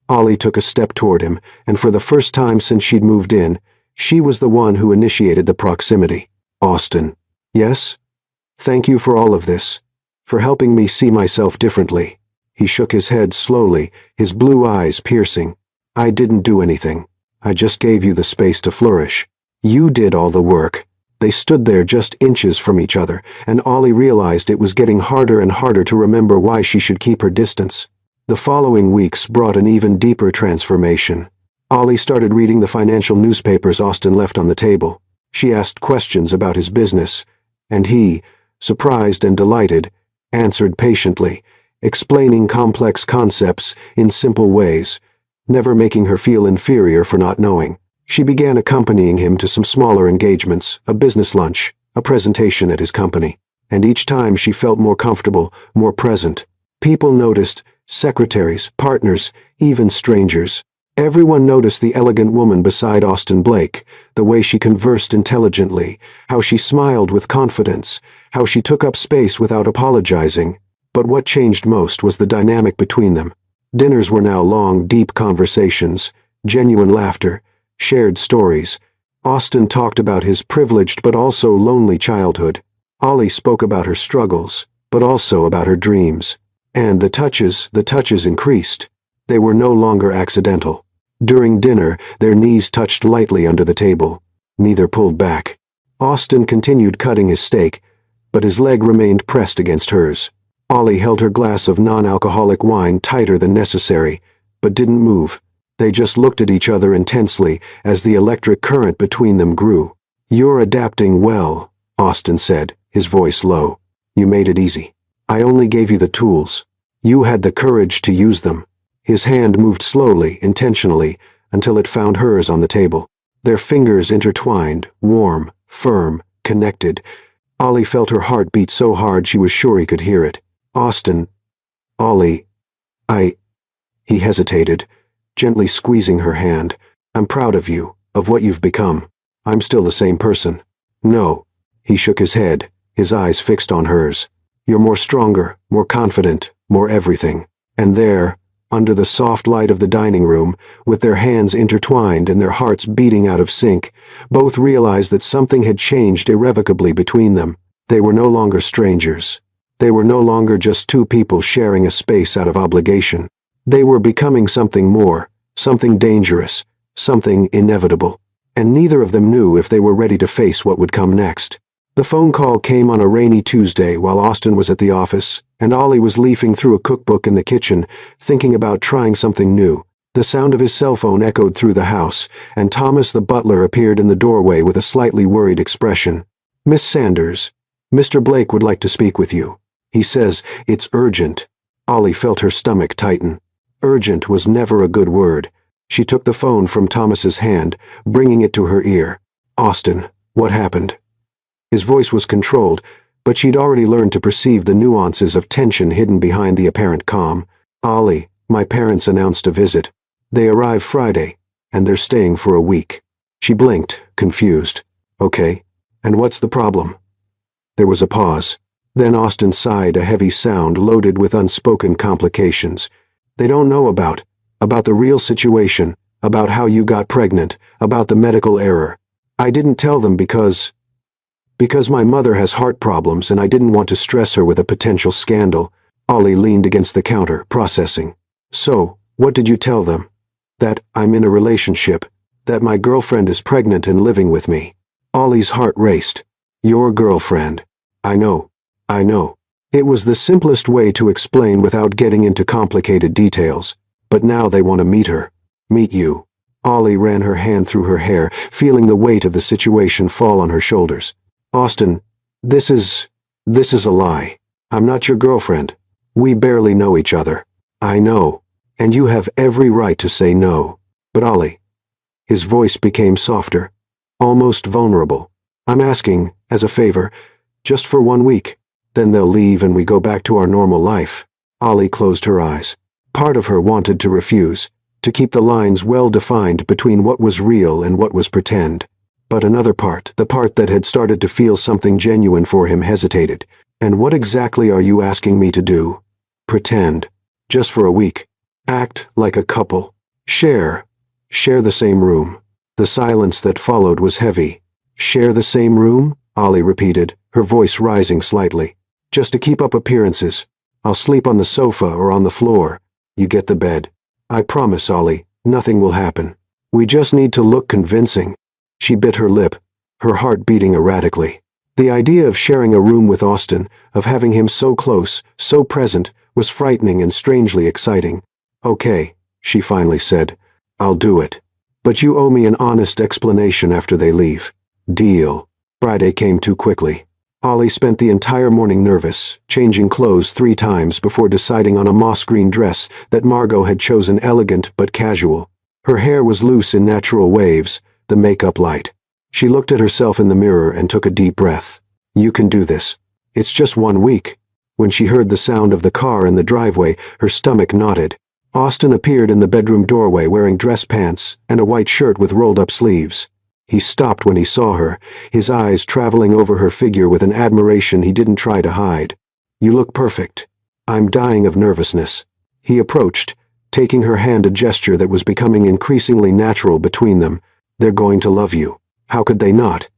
A: Ollie took a step toward him, and for the first time since she'd moved in, she was the one who initiated the proximity. "Austin." "Yes? Thank you for all of this. For helping me see myself differently." He shook his head slowly, his blue eyes piercing. "I didn't do anything. I just gave you the space to flourish. You did all the work." They stood there just inches from each other, and Ollie realized it was getting harder and harder to remember why she should keep her distance. The following weeks brought an even deeper transformation. Ollie started reading the financial newspapers Austin left on the table. She asked questions about his business, and he, surprised and delighted, answered patiently, explaining complex concepts in simple ways, never making her feel inferior for not knowing. She began accompanying him to some smaller engagements, a business lunch, a presentation at his company, and each time she felt more comfortable, more present. People noticed, secretaries, partners, even strangers. Everyone noticed the elegant woman beside Austin Blake, the way she conversed intelligently, how she smiled with confidence, how she took up space without apologizing. But what changed most was the dynamic between them. Dinners were now long, deep conversations, genuine laughter, shared stories. Austin talked about his privileged but also lonely childhood. Ollie spoke about her struggles, but also about her dreams. And the touches increased. They were no longer accidental. During dinner, their knees touched lightly under the table. Neither pulled back. Austin continued cutting his steak, but his leg remained pressed against hers. Ollie held her glass of non-alcoholic wine tighter than necessary, but didn't move. They just looked at each other intensely as the electric current between them grew. "You're adapting well," Austin said, his voice low. "You made it easy. I only gave you the tools. You had the courage to use them." His hand moved slowly, intentionally, until it found hers on the table. Their fingers intertwined, warm, firm, connected. Ollie felt her heart beat so hard she was sure he could hear it. Ollie, He hesitated, gently squeezing her hand. "I'm proud of you, of what you've become. I'm still the same person." "No." He shook his head, his eyes fixed on hers. "You're more stronger, more confident, more everything." And there, under the soft light of the dining room, with their hands intertwined and their hearts beating out of sync, both realized that something had changed irrevocably between them. They were no longer strangers. They were no longer just two people sharing a space out of obligation. They were becoming something more, something dangerous, something inevitable. And neither of them knew if they were ready to face what would come next. The phone call came on a rainy Tuesday while Austin was at the office, and Ollie was leafing through a cookbook in the kitchen, thinking about trying something new. The sound of his cell phone echoed through the house, and Thomas the butler appeared in the doorway with a slightly worried expression. "Miss Sanders, Mr. Blake would like to speak with you. He says it's urgent." Ollie felt her stomach tighten. Urgent was never a good word. She took the phone from Thomas's hand, bringing it to her ear. "Austin, what happened?" His voice was controlled, but she'd already learned to perceive the nuances of tension hidden behind the apparent calm. "Ollie, my parents announced a visit. They arrive Friday, and they're staying for a week." She blinked, confused. "Okay, and what's the problem?" There was a pause. Then Austin sighed, a heavy sound loaded with unspoken complications. "They don't know about the real situation, about how you got pregnant, about the medical error. I didn't tell them because my mother has heart problems and I didn't want to stress her with a potential scandal." Ollie leaned against the counter, processing. "So, what did you tell them?" "That I'm in a relationship, that my girlfriend is pregnant and living with me." Ollie's heart raced. "Your girlfriend. I know. It was the simplest way to explain without getting into complicated details. But now they want to meet her. Meet you." Ollie ran her hand through her hair, feeling the weight of the situation fall on her shoulders. "Austin, this is a lie. I'm not your girlfriend. We barely know each other." "I know, and you have every right to say no. But Ollie," his voice became softer, almost vulnerable, "I'm asking, as a favor, just for 1 week. Then they'll leave and we go back to our normal life." Ollie closed her eyes. Part of her wanted to refuse, to keep the lines well defined between what was real and what was pretend. But another part, the part that had started to feel something genuine for him, hesitated. "And what exactly are you asking me to do?" "Pretend. Just for a week. Act like a couple. Share the same room." The silence that followed was heavy. "Share the same room?" Ollie repeated, her voice rising slightly. "Just to keep up appearances. I'll sleep on the sofa or on the floor. You get the bed. I promise, Ollie, nothing will happen. We just need to look convincing." She bit her lip, her heart beating erratically. The idea of sharing a room with Austin, of having him so close, so present, was frightening and strangely exciting. "Okay," she finally said. "I'll do it. But you owe me an honest explanation after they leave." "Deal." Friday came too quickly. Ollie spent the entire morning nervous, changing clothes 3 times before deciding on a moss-green dress that Margot had chosen, elegant but casual. Her hair was loose in natural waves, the makeup light. She looked at herself in the mirror and took a deep breath. "You can do this. It's just 1 week." When she heard the sound of the car in the driveway, her stomach knotted. Austin appeared in the bedroom doorway wearing dress pants and a white shirt with rolled-up sleeves. He stopped when he saw her, his eyes traveling over her figure with an admiration he didn't try to hide. "You look perfect. I'm dying of nervousness." He approached, taking her hand, a gesture that was becoming increasingly natural between them. "They're going to love you. How could they not?"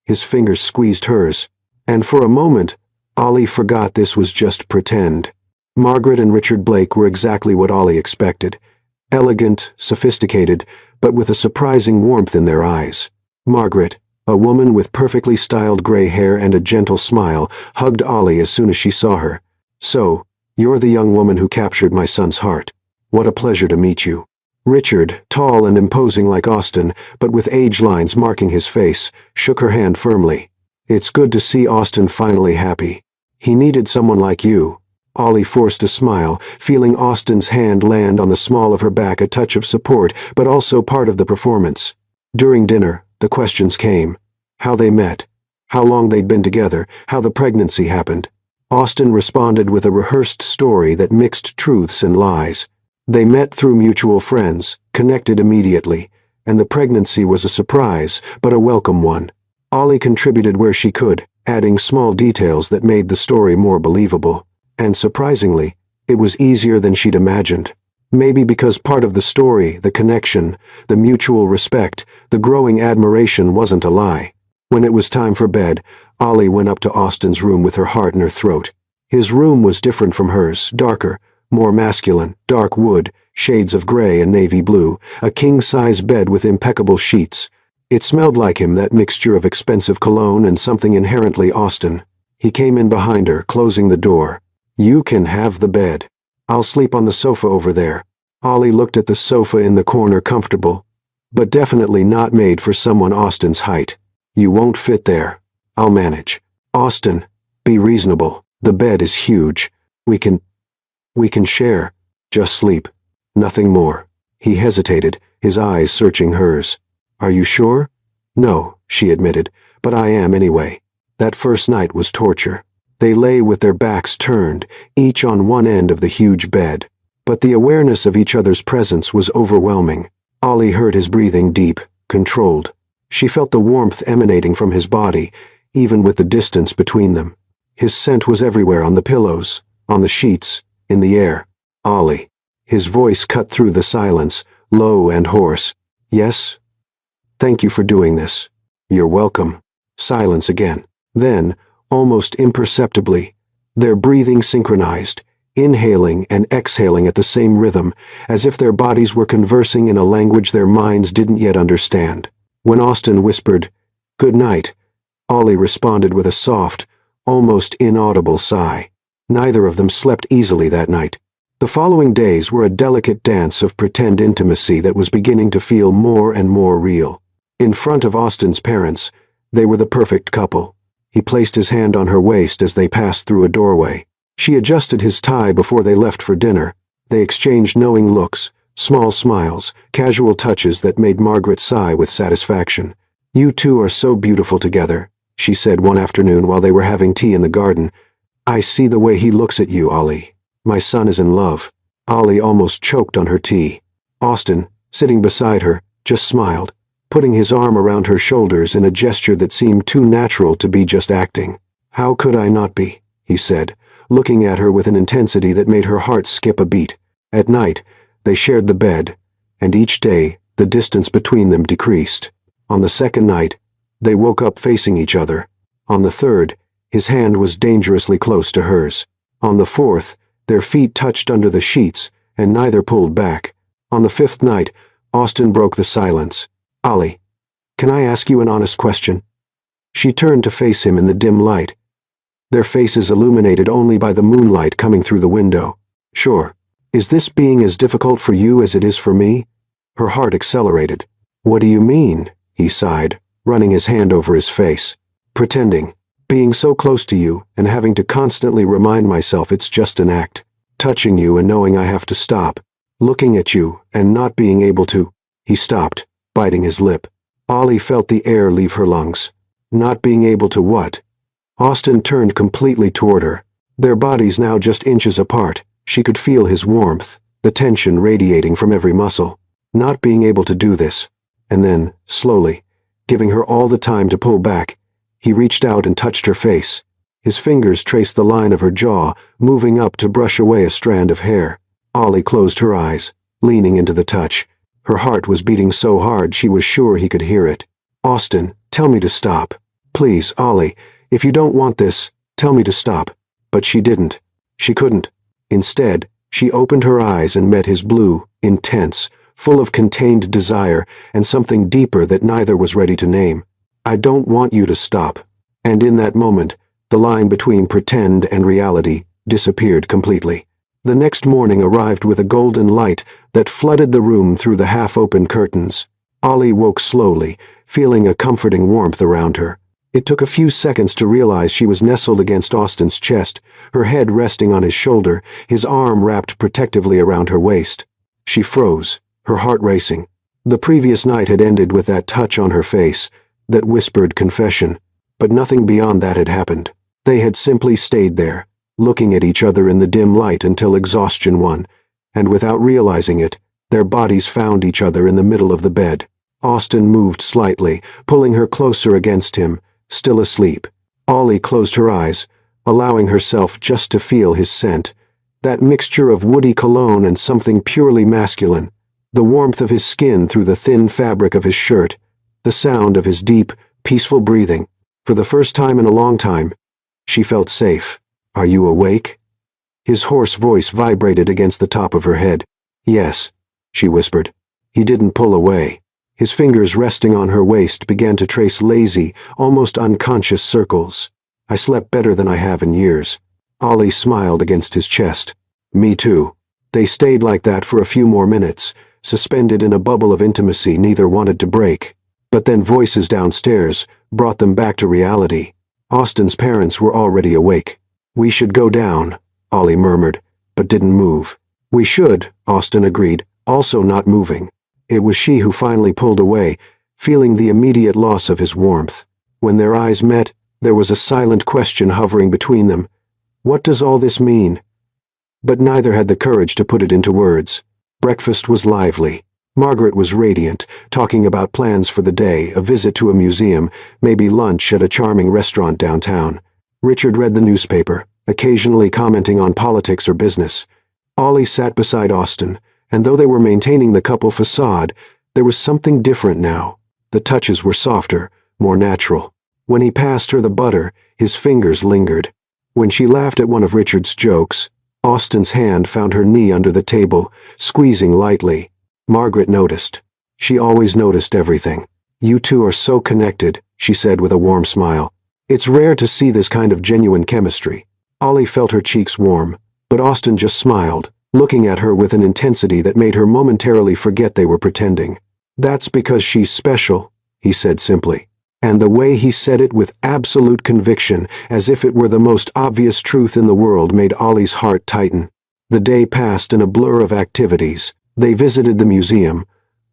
A: His fingers squeezed hers, and for a moment, Ollie forgot this was just pretend. Margaret and Richard Blake were exactly what Ollie expected. Elegant, sophisticated, but with a surprising warmth in their eyes. Margaret, a woman with perfectly styled gray hair and a gentle smile, hugged Ollie as soon as she saw her. "So, you're the young woman who captured my son's heart. What a pleasure to meet you." Richard, tall and imposing like Austin, but with age lines marking his face, shook her hand firmly. "It's good to see Austin finally happy. He needed someone like you." Ollie forced a smile, feeling Austin's hand land on the small of her back, a touch of support, but also part of the performance. During dinner, the questions came. How they met, how long they'd been together, how the pregnancy happened. Austin responded with a rehearsed story that mixed truths and lies. They met through mutual friends, connected immediately, and the pregnancy was a surprise, but a welcome one. Ollie contributed where she could, adding small details that made the story more believable. And surprisingly, it was easier than she'd imagined. Maybe because part of the story, the connection, the mutual respect, the growing admiration wasn't a lie. When it was time for bed, Ollie went up to Austin's room with her heart in her throat. His room was different from hers, darker, more masculine, dark wood, shades of gray and navy blue, a king-size bed with impeccable sheets. It smelled like him, that mixture of expensive cologne and something inherently Austin. He came in behind her, closing the door. "You can have the bed. I'll sleep on the sofa over there." Ollie looked at the sofa in the corner, comfortable, but definitely not made for someone Austin's height. "You won't fit there. I'll manage." "Austin, be reasonable. The bed is huge. We can share. Just sleep. Nothing more." He hesitated, his eyes searching hers. "Are you sure?" "No," she admitted, "but I am anyway." That first night was torture. They lay with their backs turned, each on one end of the huge bed. But the awareness of each other's presence was overwhelming. Ollie heard his breathing, deep, controlled. She felt the warmth emanating from his body, even with the distance between them. His scent was everywhere, on the pillows, on the sheets, in the air. "Ollie." His voice cut through the silence, low and hoarse. "Yes? Thank you for doing this." "You're welcome." Silence again. Then, almost imperceptibly, their breathing synchronized, inhaling and exhaling at the same rhythm, as if their bodies were conversing in a language their minds didn't yet understand. When Austin whispered, "Good night," Ollie responded with a soft, almost inaudible sigh. Neither of them slept easily that night. The following days were a delicate dance of pretend intimacy that was beginning to feel more and more real. In front of Austin's parents, they were the perfect couple. He placed his hand on her waist as they passed through a doorway. She adjusted his tie before they left for dinner. They exchanged knowing looks, small smiles, casual touches that made Margaret sigh with satisfaction. "You two are so beautiful together," she said one afternoon while they were having tea in the garden. "I see the way he looks at you, Ollie. My son is in love." Ollie almost choked on her tea. Austin, sitting beside her, just smiled, putting his arm around her shoulders in a gesture that seemed too natural to be just acting. "How could I not be?" he said, looking at her with an intensity that made her heart skip a beat. At night, they shared the bed, and each day, the distance between them decreased. On the second night, they woke up facing each other. On the third, his hand was dangerously close to hers. On the fourth, their feet touched under the sheets, and neither pulled back. On the fifth night, Austin broke the silence. "Ollie, can I ask you an honest question?" She turned to face him in the dim light, their faces illuminated only by the moonlight coming through the window. "Sure. Is this being as difficult for you as it is for me?" Her heart accelerated. "What do you mean?" he sighed, running his hand over his face. "Pretending. Being so close to you and having to constantly remind myself it's just an act. Touching you and knowing I have to stop. Looking at you and not being able to." He stopped, biting his lip. Ollie felt the air leave her lungs. Not being able to what? Austin turned completely toward her, their bodies now just inches apart. She could feel his warmth, the tension radiating from every muscle. Not being able to do this. And then, slowly, giving her all the time to pull back, he reached out and touched her face. His fingers traced the line of her jaw, moving up to brush away a strand of hair. Ollie closed her eyes, leaning into the touch. Her heart was beating so hard she was sure he could hear it. "Austin, tell me to stop. Please, Ollie, if you don't want this, tell me to stop." But she didn't. She couldn't. Instead, she opened her eyes and met his blue, intense, full of contained desire and something deeper that neither was ready to name. "I don't want you to stop." And in that moment, the line between pretend and reality disappeared completely. The next morning arrived with a golden light that flooded the room through the half-open curtains. Ollie woke slowly, feeling a comforting warmth around her. It took a few seconds to realize she was nestled against Austin's chest, her head resting on his shoulder, his arm wrapped protectively around her waist. She froze, her heart racing. The previous night had ended with that touch on her face, that whispered confession, but nothing beyond that had happened. They had simply stayed there, looking at each other in the dim light until exhaustion won, and without realizing it, their bodies found each other in the middle of the bed. Austin moved slightly, pulling her closer against him, still asleep. Ollie closed her eyes, allowing herself just to feel his scent, That mixture of woody cologne and something purely masculine. The warmth of his skin through the thin fabric of his shirt. The sound of his deep, peaceful breathing. For the first time in a long time, she felt safe. "Are you awake?" His hoarse voice vibrated against the top of her head. "Yes," she whispered. He didn't pull away. His fingers resting on her waist began to trace lazy, almost unconscious circles. "I slept better than I have in years." Ollie smiled against his chest. "Me too." They stayed like that for a few more minutes, suspended in a bubble of intimacy neither wanted to break. But then voices downstairs brought them back to reality. Austin's parents were already awake. "We should go down," Ollie murmured, but didn't move. "We should," Austin agreed, also not moving. It was she who finally pulled away, feeling the immediate loss of his warmth. When their eyes met, there was a silent question hovering between them. What does all this mean? But neither had the courage to put it into words. Breakfast was lively. Margaret was radiant, talking about plans for the day, a visit to a museum, maybe lunch at a charming restaurant downtown. Richard read the newspaper, occasionally commenting on politics or business. Ollie sat beside Austin, and though they were maintaining the couple facade, there was something different now. The touches were softer, more natural. When he passed her the butter, his fingers lingered. When she laughed at one of Richard's jokes, Austin's hand found her knee under the table, squeezing lightly. Margaret noticed. She always noticed everything. "You two are so connected," she said with a warm smile. "It's rare to see this kind of genuine chemistry." Ollie felt her cheeks warm, but Austin just smiled, looking at her with an intensity that made her momentarily forget they were pretending. "That's because she's special," he said simply. And the way he said it with absolute conviction, as if it were the most obvious truth in the world, made Ollie's heart tighten. The day passed in a blur of activities. They visited the museum,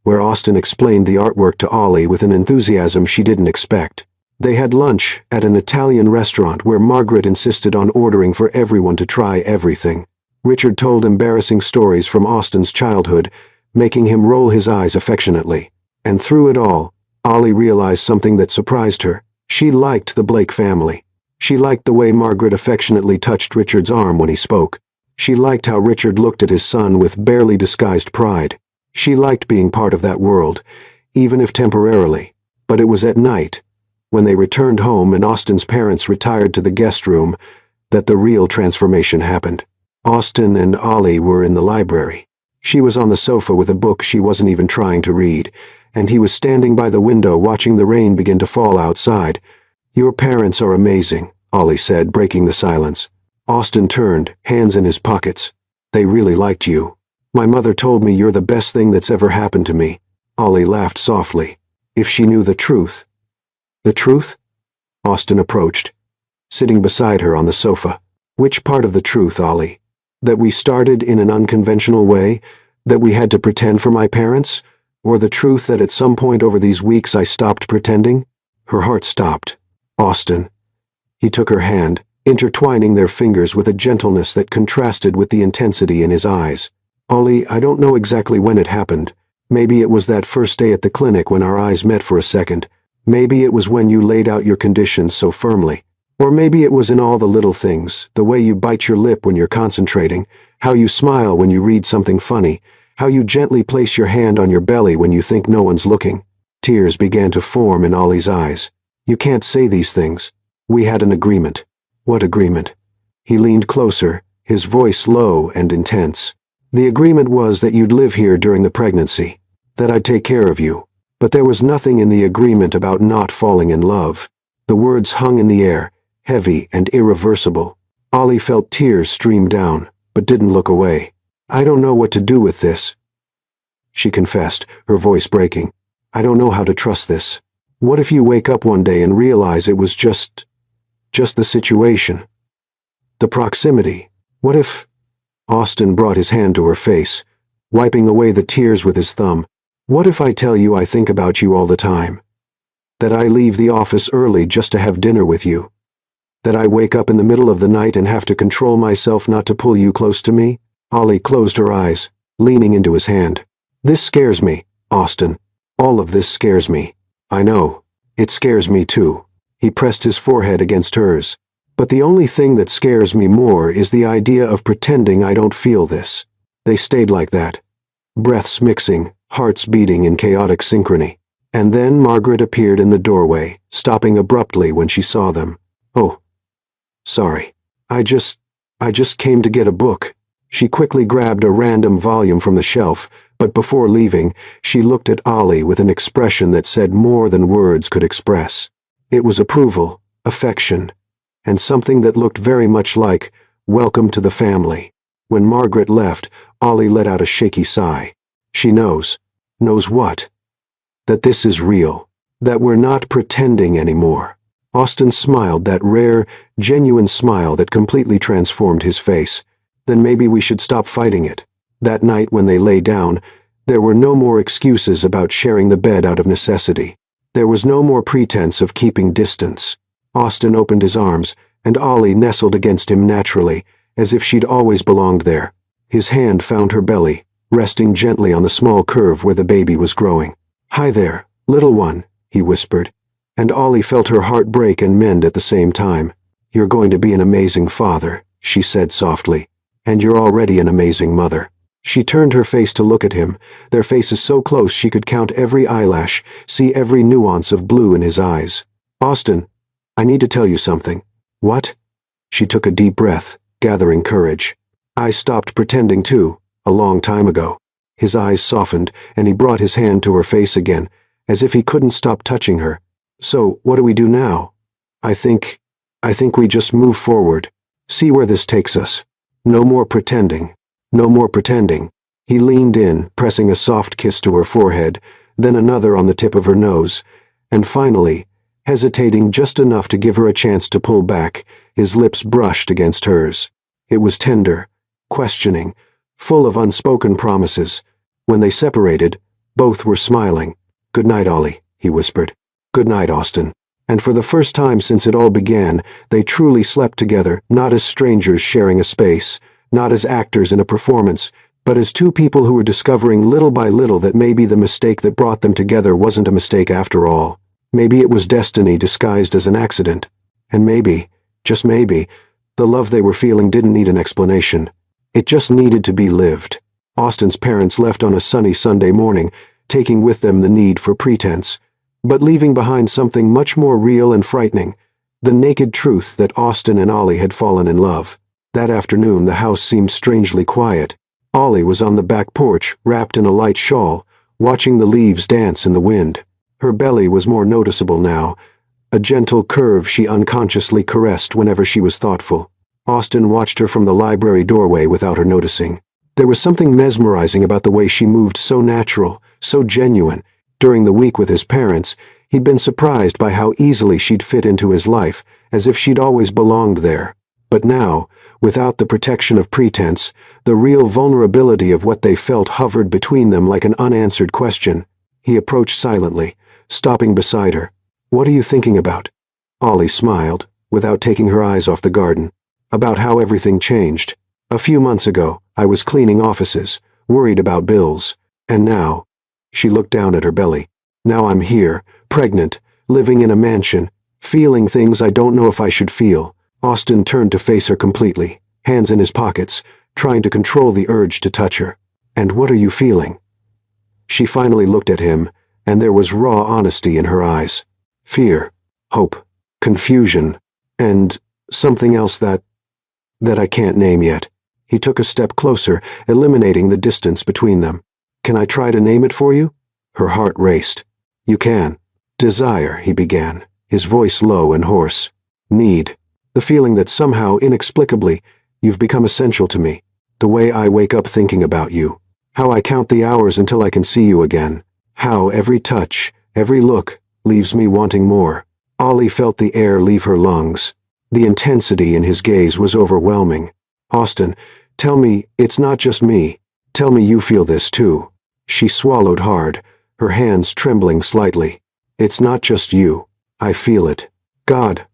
A: where Austin explained the artwork to Ollie with an enthusiasm she didn't expect. They had lunch at an Italian restaurant where Margaret insisted on ordering for everyone to try everything. Richard told embarrassing stories from Austin's childhood, making him roll his eyes affectionately. And through it all, Ollie realized something that surprised her. She liked the Blake family. She liked the way Margaret affectionately touched Richard's arm when he spoke. She liked how Richard looked at his son with barely disguised pride. She liked being part of that world, even if temporarily. But it was at night, when they returned home and Austin's parents retired to the guest room, that the real transformation happened. Austin and Ollie were in the library. She was on the sofa with a book she wasn't even trying to read, and he was standing by the window watching the rain begin to fall outside. "Your parents are amazing," Ollie said, breaking the silence. Austin turned, hands in his pockets. "They really liked you. My mother told me you're the best thing that's ever happened to me." Ollie laughed softly. If she knew the truth. "The truth?" Austin approached, sitting beside her on the sofa. "Which part of the truth, Ollie? That we started in an unconventional way? That we had to pretend for my parents? Or the truth that at some point over these weeks I stopped pretending?" Her heart stopped. "Austin." He took her hand, intertwining their fingers with a gentleness that contrasted with the intensity in his eyes. "Ollie, I don't know exactly when it happened. Maybe it was that first day at the clinic when our eyes met for a second. Maybe it was when you laid out your conditions so firmly. Or maybe it was in all the little things, the way you bite your lip when you're concentrating, how you smile when you read something funny, how you gently place your hand on your belly when you think no one's looking." Tears began to form in Ollie's eyes. "You can't say these things. We had an agreement." "What agreement?" He leaned closer, his voice low and intense. "The agreement was that you'd live here during the pregnancy, that I'd take care of you. But there was nothing in the agreement about not falling in love." The words hung in the air, heavy and irreversible. Ollie felt tears stream down, but didn't look away. "I don't know what to do with this," she confessed, her voice breaking. "I don't know how to trust this. What if you wake up one day and realize it was just the situation? The proximity. What if—" Austin brought his hand to her face, wiping away the tears with his thumb. "What if I tell you I think about you all the time? That I leave the office early just to have dinner with you? That I wake up in the middle of the night and have to control myself not to pull you close to me?" Ollie closed her eyes, leaning into his hand. "This scares me, Austin. All of this scares me." "I know. It scares me too." He pressed his forehead against hers. But the only thing that scares me more is the idea of pretending I don't feel this." They stayed like that, breaths mixing, hearts beating in chaotic synchrony. And then Margaret appeared in the doorway, stopping abruptly when she saw them. "Oh, sorry. I just came to get a book." She quickly grabbed a random volume from the shelf, but before leaving, she looked at Ollie with an expression that said more than words could express. It was approval, affection, and something that looked very much like, "Welcome to the family." When Margaret left, Ollie let out a shaky sigh. She knows. Knows what? That this is real. That we're not pretending anymore. Austin smiled, that rare, genuine smile that completely transformed his face. Then maybe we should stop fighting it. That night when they lay down, there were no more excuses about sharing the bed out of necessity. There was no more pretense of keeping distance. Austin opened his arms, and Ollie nestled against him naturally, as if she'd always belonged there. His hand found her belly, resting gently on the small curve where the baby was growing. "Hi there, little one," he whispered, and Ollie felt her heart break and mend at the same time. "You're going to be an amazing father," she said softly, "and you're already an amazing mother." She turned her face to look at him, their faces so close she could count every eyelash, see every nuance of blue in his eyes. "Austin, I need to tell you something." "What?" She took a deep breath, gathering courage. "I stopped pretending too, a long time ago." His eyes softened, and he brought his hand to her face again, as if he couldn't stop touching her. "So, what do we do now?" I think we just move forward. See where this takes us. No more pretending. No more pretending." He leaned in, pressing a soft kiss to her forehead, then another on the tip of her nose, and finally, hesitating just enough to give her a chance to pull back, his lips brushed against hers. It was tender, questioning, full of unspoken promises. When they separated, both were smiling. "Good night, Ollie," he whispered. "Good night, Austin." And for the first time since it all began, they truly slept together, not as strangers sharing a space, not as actors in a performance, but as two people who were discovering little by little that maybe the mistake that brought them together wasn't a mistake after all. Maybe it was destiny disguised as an accident. And maybe, just maybe, the love they were feeling didn't need an explanation. It just needed to be lived. Austin's parents left on a sunny Sunday morning, taking with them the need for pretense, but leaving behind something much more real and frightening, the naked truth that Austin and Ollie had fallen in love. That afternoon the house seemed strangely quiet. Ollie was on the back porch, wrapped in a light shawl, watching the leaves dance in the wind. Her belly was more noticeable now, a gentle curve she unconsciously caressed whenever she was thoughtful. Austin watched her from the library doorway without her noticing. There was something mesmerizing about the way she moved, so natural, so genuine. During the week with his parents, he'd been surprised by how easily she'd fit into his life, as if she'd always belonged there. But now, without the protection of pretense, the real vulnerability of what they felt hovered between them like an unanswered question. He approached silently, stopping beside her. "What are you thinking about?" Ollie smiled, without taking her eyes off the garden. "About how everything changed. A few months ago, I was cleaning offices, worried about bills. And now," she looked down at her belly, "now I'm here, pregnant, living in a mansion, feeling things I don't know if I should feel." Austin turned to face her completely, hands in his pockets, trying to control the urge to touch her. "And what are you feeling?" She finally looked at him, and there was raw honesty in her eyes. Fear, hope, confusion, and something else that I can't name yet. He took a step closer, eliminating the distance between them. "Can I try to name it for you?" Her heart raced. "You can." "Desire," he began, his voice low and hoarse. "Need. The feeling that somehow, inexplicably, you've become essential to me. The way I wake up thinking about you. How I count the hours until I can see you again. How every touch, every look, leaves me wanting more." Ollie felt the air leave her lungs. The intensity in his gaze was overwhelming. "Austin, tell me it's not just me. Tell me you feel this too." She swallowed hard, her hands trembling slightly. "It's not just you. I feel it. God,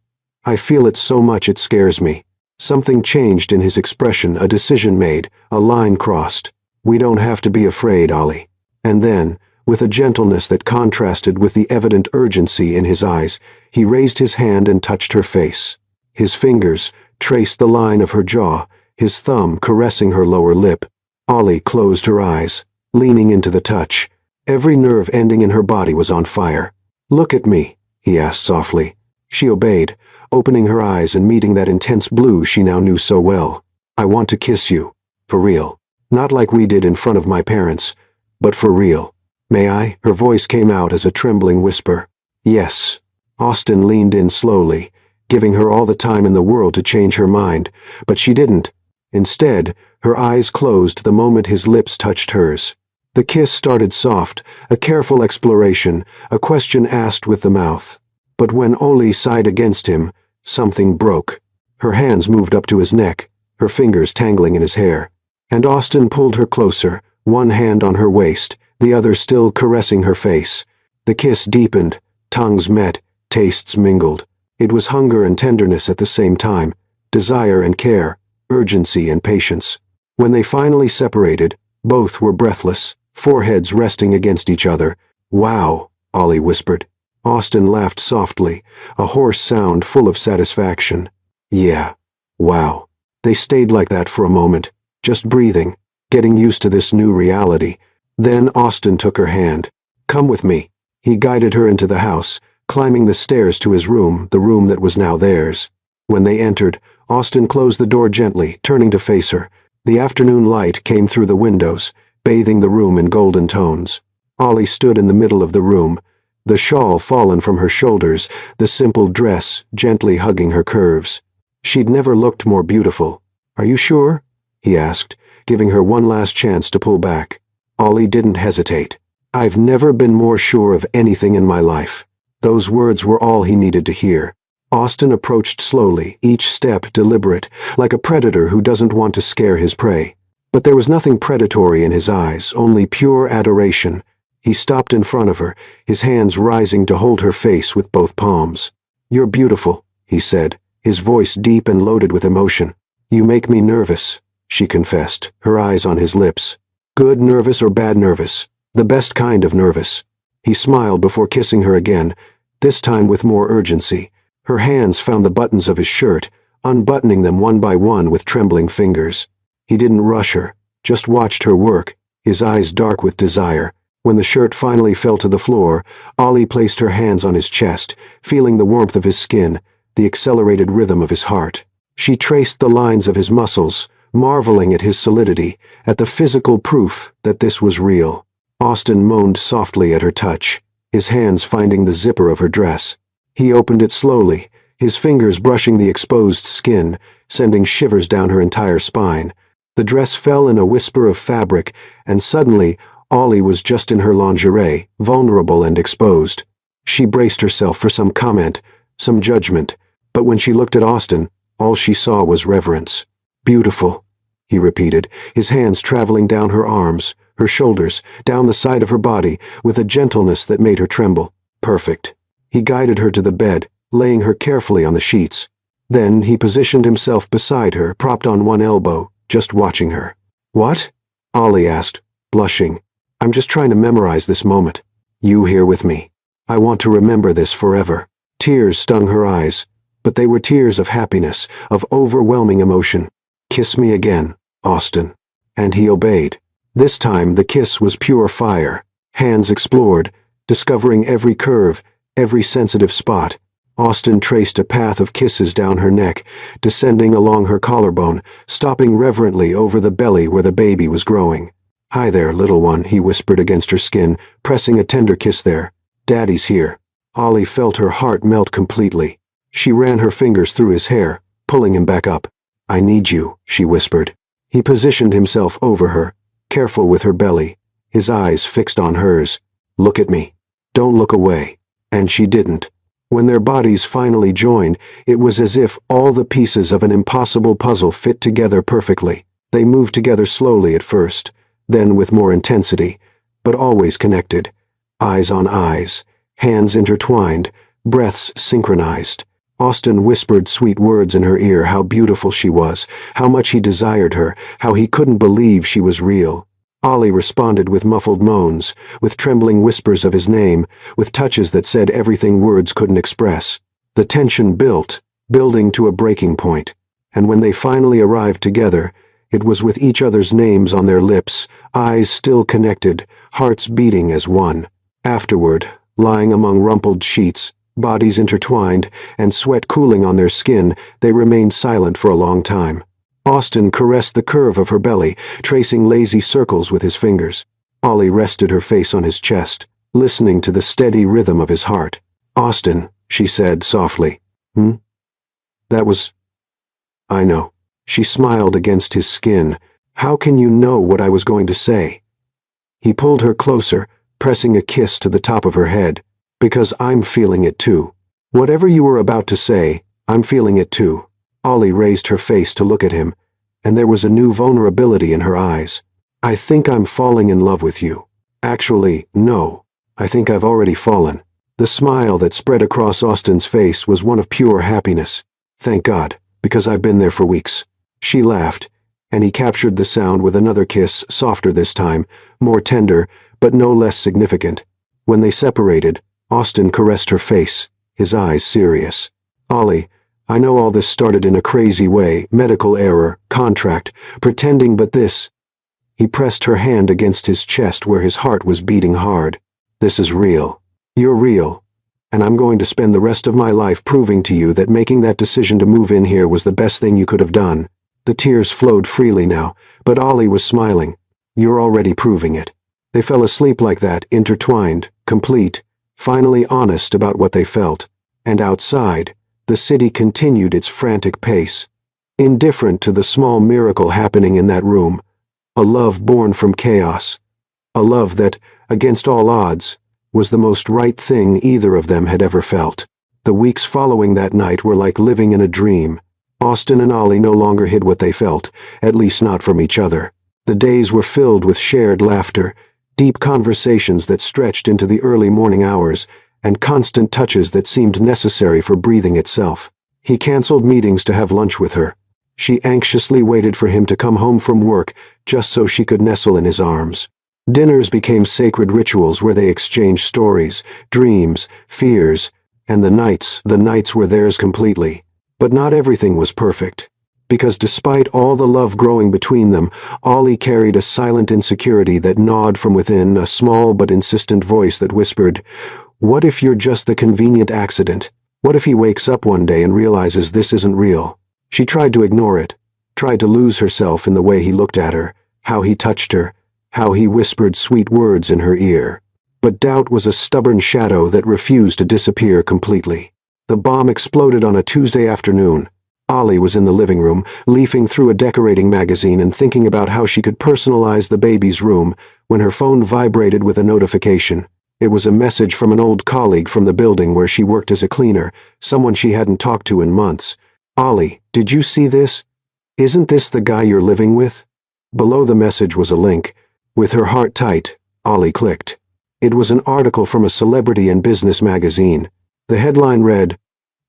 A: I feel it so much it scares me." Something changed in his expression, a decision made, a line crossed. "We don't have to be afraid, Ollie." And then, with a gentleness that contrasted with the evident urgency in his eyes, he raised his hand and touched her face. His fingers traced the line of her jaw, his thumb caressing her lower lip. Ollie closed her eyes, leaning into the touch. Every nerve ending in her body was on fire. "Look at me," he asked softly. She obeyed, opening her eyes and meeting that intense blue she now knew so well. "I want to kiss you. For real. Not like we did in front of my parents, but for real. May I?" Her voice came out as a trembling whisper. "Yes." Austin leaned in slowly, giving her all the time in the world to change her mind, but she didn't. Instead, her eyes closed the moment his lips touched hers. The kiss started soft, a careful exploration, a question asked with the mouth. But when Ollie sighed against him, something broke. Her hands moved up to his neck, her fingers tangling in his hair. And Austin pulled her closer, one hand on her waist, the other still caressing her face. The kiss deepened, tongues met, tastes mingled. It was hunger and tenderness at the same time, desire and care, urgency and patience. When they finally separated, both were breathless, foreheads resting against each other. "Wow," Ollie whispered. Austin laughed softly, a hoarse sound full of satisfaction. "Yeah. Wow." They stayed like that for a moment, just breathing, getting used to this new reality. Then Austin took her hand. "Come with me." He guided her into the house, climbing the stairs to his room, the room that was now theirs. When they entered, Austin closed the door gently, turning to face her. The afternoon light came through the windows, bathing the room in golden tones. Ollie stood in the middle of the room, the shawl fallen from her shoulders, the simple dress gently hugging her curves. She'd never looked more beautiful. "Are you sure?" he asked, giving her one last chance to pull back. Ollie didn't hesitate. "I've never been more sure of anything in my life." Those words were all he needed to hear. Austin approached slowly, each step deliberate, like a predator who doesn't want to scare his prey. But there was nothing predatory in his eyes, only pure adoration. He stopped in front of her, his hands rising to hold her face with both palms. "You're beautiful," he said, his voice deep and loaded with emotion. "You make me nervous," she confessed, her eyes on his lips. "Good nervous or bad nervous? The best kind of nervous." He smiled before kissing her again, this time with more urgency. Her hands found the buttons of his shirt, unbuttoning them one by one with trembling fingers. He didn't rush her, just watched her work, his eyes dark with desire. When the shirt finally fell to the floor, Ollie placed her hands on his chest, feeling the warmth of his skin, the accelerated rhythm of his heart. She traced the lines of his muscles, marveling at his solidity, at the physical proof that this was real. Austin moaned softly at her touch, his hands finding the zipper of her dress. He opened it slowly, his fingers brushing the exposed skin, sending shivers down her entire spine. The dress fell in a whisper of fabric, and suddenly, Ollie was just in her lingerie, vulnerable and exposed. She braced herself for some comment, some judgment, but when she looked at Austin, all she saw was reverence. "Beautiful," he repeated, his hands traveling down her arms, her shoulders, down the side of her body, with a gentleness that made her tremble. "Perfect." He guided her to the bed, laying her carefully on the sheets. Then he positioned himself beside her, propped on one elbow, just watching her. "What?" Ollie asked, blushing. "I'm just trying to memorize this moment. You here with me. I want to remember this forever." Tears stung her eyes, but they were tears of happiness, of overwhelming emotion. "Kiss me again, Austin." And he obeyed. This time the kiss was pure fire. Hands explored, discovering every curve, every sensitive spot. Austin traced a path of kisses down her neck, descending along her collarbone, stopping reverently over the belly where the baby was growing. "Hi there, little one," he whispered against her skin, pressing a tender kiss there. "Daddy's here." Ollie felt her heart melt completely. She ran her fingers through his hair, pulling him back up. "I need you," she whispered. He positioned himself over her, careful with her belly, his eyes fixed on hers. "Look at me. Don't look away." And she didn't. When their bodies finally joined, it was as if all the pieces of an impossible puzzle fit together perfectly. They moved together slowly at first, then with more intensity, but always connected. Eyes on eyes, hands intertwined, breaths synchronized. Austin whispered sweet words in her ear, how beautiful she was, how much he desired her, how he couldn't believe she was real. Ollie responded with muffled moans, with trembling whispers of his name, with touches that said everything words couldn't express. The tension built, building to a breaking point, and when they finally arrived together, it was with each other's names on their lips, eyes still connected, hearts beating as one. Afterward, lying among rumpled sheets, bodies intertwined, and sweat cooling on their skin, they remained silent for a long time. Austin caressed the curve of her belly, tracing lazy circles with his fingers. Ollie rested her face on his chest, listening to the steady rhythm of his heart. "Austin," she said softly. That was... I know." She smiled against his skin. "How can you know what I was going to say?" He pulled her closer, pressing a kiss to the top of her head. "Because I'm feeling it too. Whatever you were about to say, I'm feeling it too." Ollie raised her face to look at him, and there was a new vulnerability in her eyes. "I think I'm falling in love with you. Actually, no. I think I've already fallen." The smile that spread across Austin's face was one of pure happiness. "Thank God, because I've been there for weeks." She laughed, and he captured the sound with another kiss, softer this time, more tender, but no less significant. When they separated, Austin caressed her face, his eyes serious. "Ollie, I know all this started in a crazy way, medical error, contract, pretending, but this..." He pressed her hand against his chest where his heart was beating hard. "This is real. You're real. And I'm going to spend the rest of my life proving to you that making that decision to move in here was the best thing you could have done." The tears flowed freely now, but Ollie was smiling. "You're already proving it." They fell asleep like that, intertwined, complete, finally honest about what they felt. And outside, the city continued its frantic pace, indifferent to the small miracle happening in that room. A love born from chaos. A love that, against all odds, was the most right thing either of them had ever felt. The weeks following that night were like living in a dream. Austin and Ollie no longer hid what they felt, at least not from each other. The days were filled with shared laughter, deep conversations that stretched into the early morning hours, and constant touches that seemed necessary for breathing itself. He canceled meetings to have lunch with her. She anxiously waited for him to come home from work just so she could nestle in his arms. Dinners became sacred rituals where they exchanged stories, dreams, fears, and the nights were theirs completely. But not everything was perfect. Because despite all the love growing between them, Ollie carried a silent insecurity that gnawed from within, a small but insistent voice that whispered, "What if you're just the convenient accident? What if he wakes up one day and realizes this isn't real?" She tried to ignore it, tried to lose herself in the way he looked at her, how he touched her, how he whispered sweet words in her ear. But doubt was a stubborn shadow that refused to disappear completely. The bomb exploded on a Tuesday afternoon. Ollie was in the living room, leafing through a decorating magazine and thinking about how she could personalize the baby's room, when her phone vibrated with a notification. It was a message from an old colleague from the building where she worked as a cleaner, someone she hadn't talked to in months. "Ollie, did you see this? Isn't this the guy you're living with?" Below the message was a link. With her heart tight, Ollie clicked. It was an article from a celebrity and business magazine. The headline read,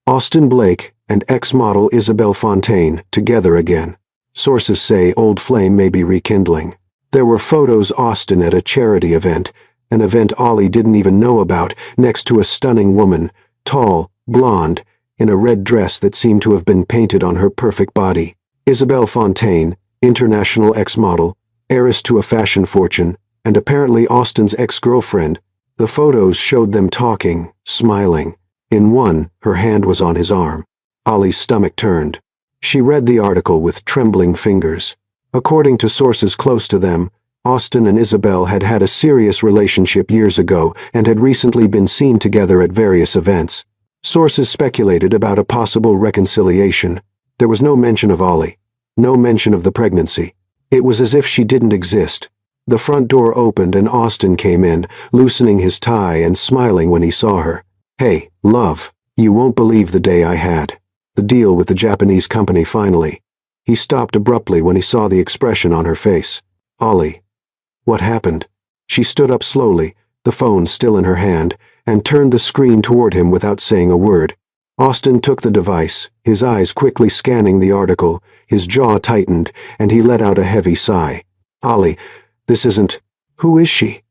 A: "Austin Blake and ex-model Isabelle Fontaine together again. Sources say old flame may be rekindling." There were photos Austin at a charity event, an event Ollie didn't even know about, next to a stunning woman, tall, blonde, in a red dress that seemed to have been painted on her perfect body. Isabelle Fontaine, international ex-model, heiress to a fashion fortune, and apparently Austin's ex-girlfriend. The photos showed them talking, smiling. In one, her hand was on his arm. Ollie's stomach turned. She read the article with trembling fingers. According to sources close to them, Austin and Isabelle had had a serious relationship years ago and had recently been seen together at various events. Sources speculated about a possible reconciliation. There was no mention of Ollie, no mention of the pregnancy. It was as if she didn't exist. The front door opened and Austin came in, loosening his tie and smiling when he saw her. "Hey, love, you won't believe the day I had. The deal with the Japanese company finally." He stopped abruptly when he saw the expression on her face. "Ollie, what happened?" She stood up slowly, the phone still in her hand, and turned the screen toward him without saying a word. Austin took the device, his eyes quickly scanning the article, his jaw tightened, and he let out a heavy sigh. "Ollie, this isn't... Who is she?"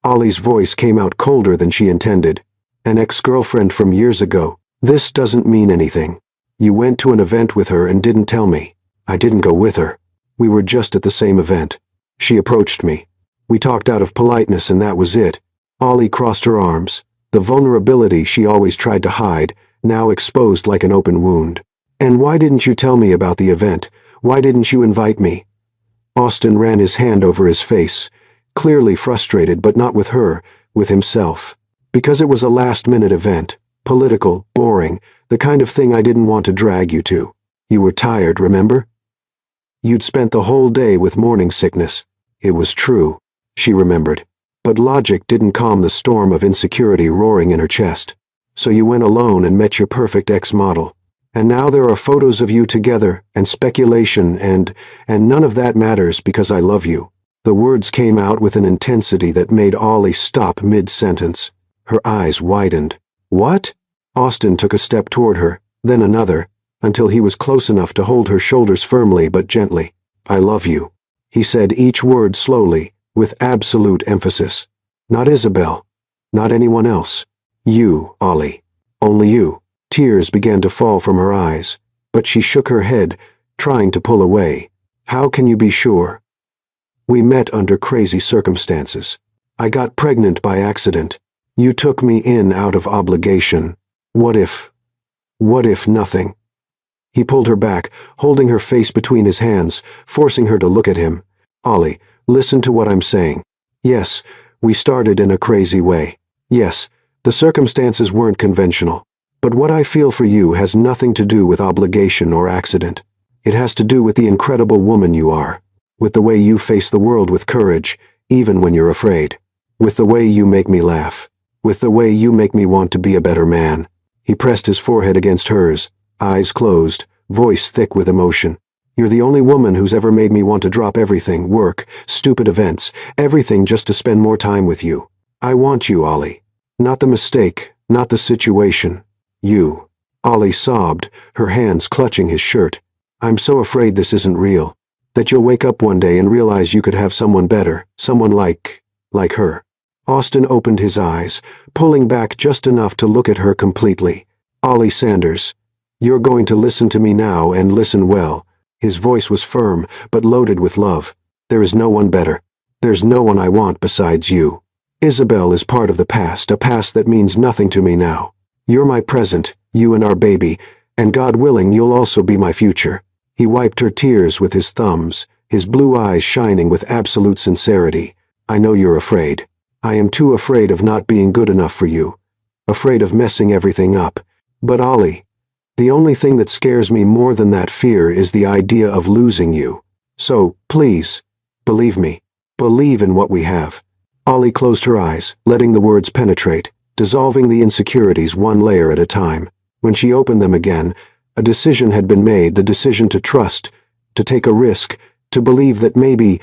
A: Ollie's voice came out colder than she intended. "An ex-girlfriend from years ago. This doesn't mean anything." You went to an event with her and didn't tell me. I didn't go with her. We were just at the same event. She approached me. We talked out of politeness and that was it. Ollie crossed her arms. The vulnerability she always tried to hide, now exposed like an open wound. And why didn't you tell me about the event? Why didn't you invite me? Austin ran his hand over his face, clearly frustrated, but not with her, with himself. Because it was a last-minute event, political, boring, the kind of thing I didn't want to drag you to. You were tired, remember? You'd spent the whole day with morning sickness. It was true, she remembered. But logic didn't calm the storm of insecurity roaring in her chest. So you went alone and met your perfect ex-model. And now there are photos of you together, and speculation, and none of that matters because I love you. The words came out with an intensity that made Ollie stop mid-sentence. Her eyes widened. What? Austin took a step toward her, then another, until he was close enough to hold her shoulders firmly but gently. I love you. He said each word slowly, with absolute emphasis. Not Isabel. Not anyone else. You, Ollie. Only you. Tears began to fall from her eyes, but she shook her head, trying to pull away. How can you be sure? We met under crazy circumstances. I got pregnant by accident. You took me in out of obligation. What if nothing? He pulled her back, holding her face between his hands, forcing her to look at him. Ollie, listen to what I'm saying. Yes, we started in a crazy way. Yes, the circumstances weren't conventional. But what I feel for you has nothing to do with obligation or accident. It has to do with the incredible woman you are, with the way you face the world with courage, even when you're afraid, with the way you make me laugh, with the way you make me want to be a better man. He pressed his forehead against hers, eyes closed, voice thick with emotion. You're the only woman who's ever made me want to drop everything, work, stupid events, everything just to spend more time with you. I want you, Ollie. Not the mistake, not the situation. You. Ollie sobbed, her hands clutching his shirt. I'm so afraid this isn't real. That you'll wake up one day and realize you could have someone better, someone like her. Austin opened his eyes, pulling back just enough to look at her completely. Ollie Sanders, you're going to listen to me now and listen well. His voice was firm, but loaded with love. There is no one better. There's no one I want besides you. Isabel is part of the past, a past that means nothing to me now. You're my present, you and our baby, and God willing, you'll also be my future. He wiped her tears with his thumbs, his blue eyes shining with absolute sincerity. I know you're afraid. I am too afraid of not being good enough for you. Afraid of messing everything up. But Ollie, the only thing that scares me more than that fear is the idea of losing you. So, please, believe me. Believe in what we have. Ollie closed her eyes, letting the words penetrate, dissolving the insecurities one layer at a time. When she opened them again, a decision had been made, the decision to trust, to take a risk, to believe that maybe,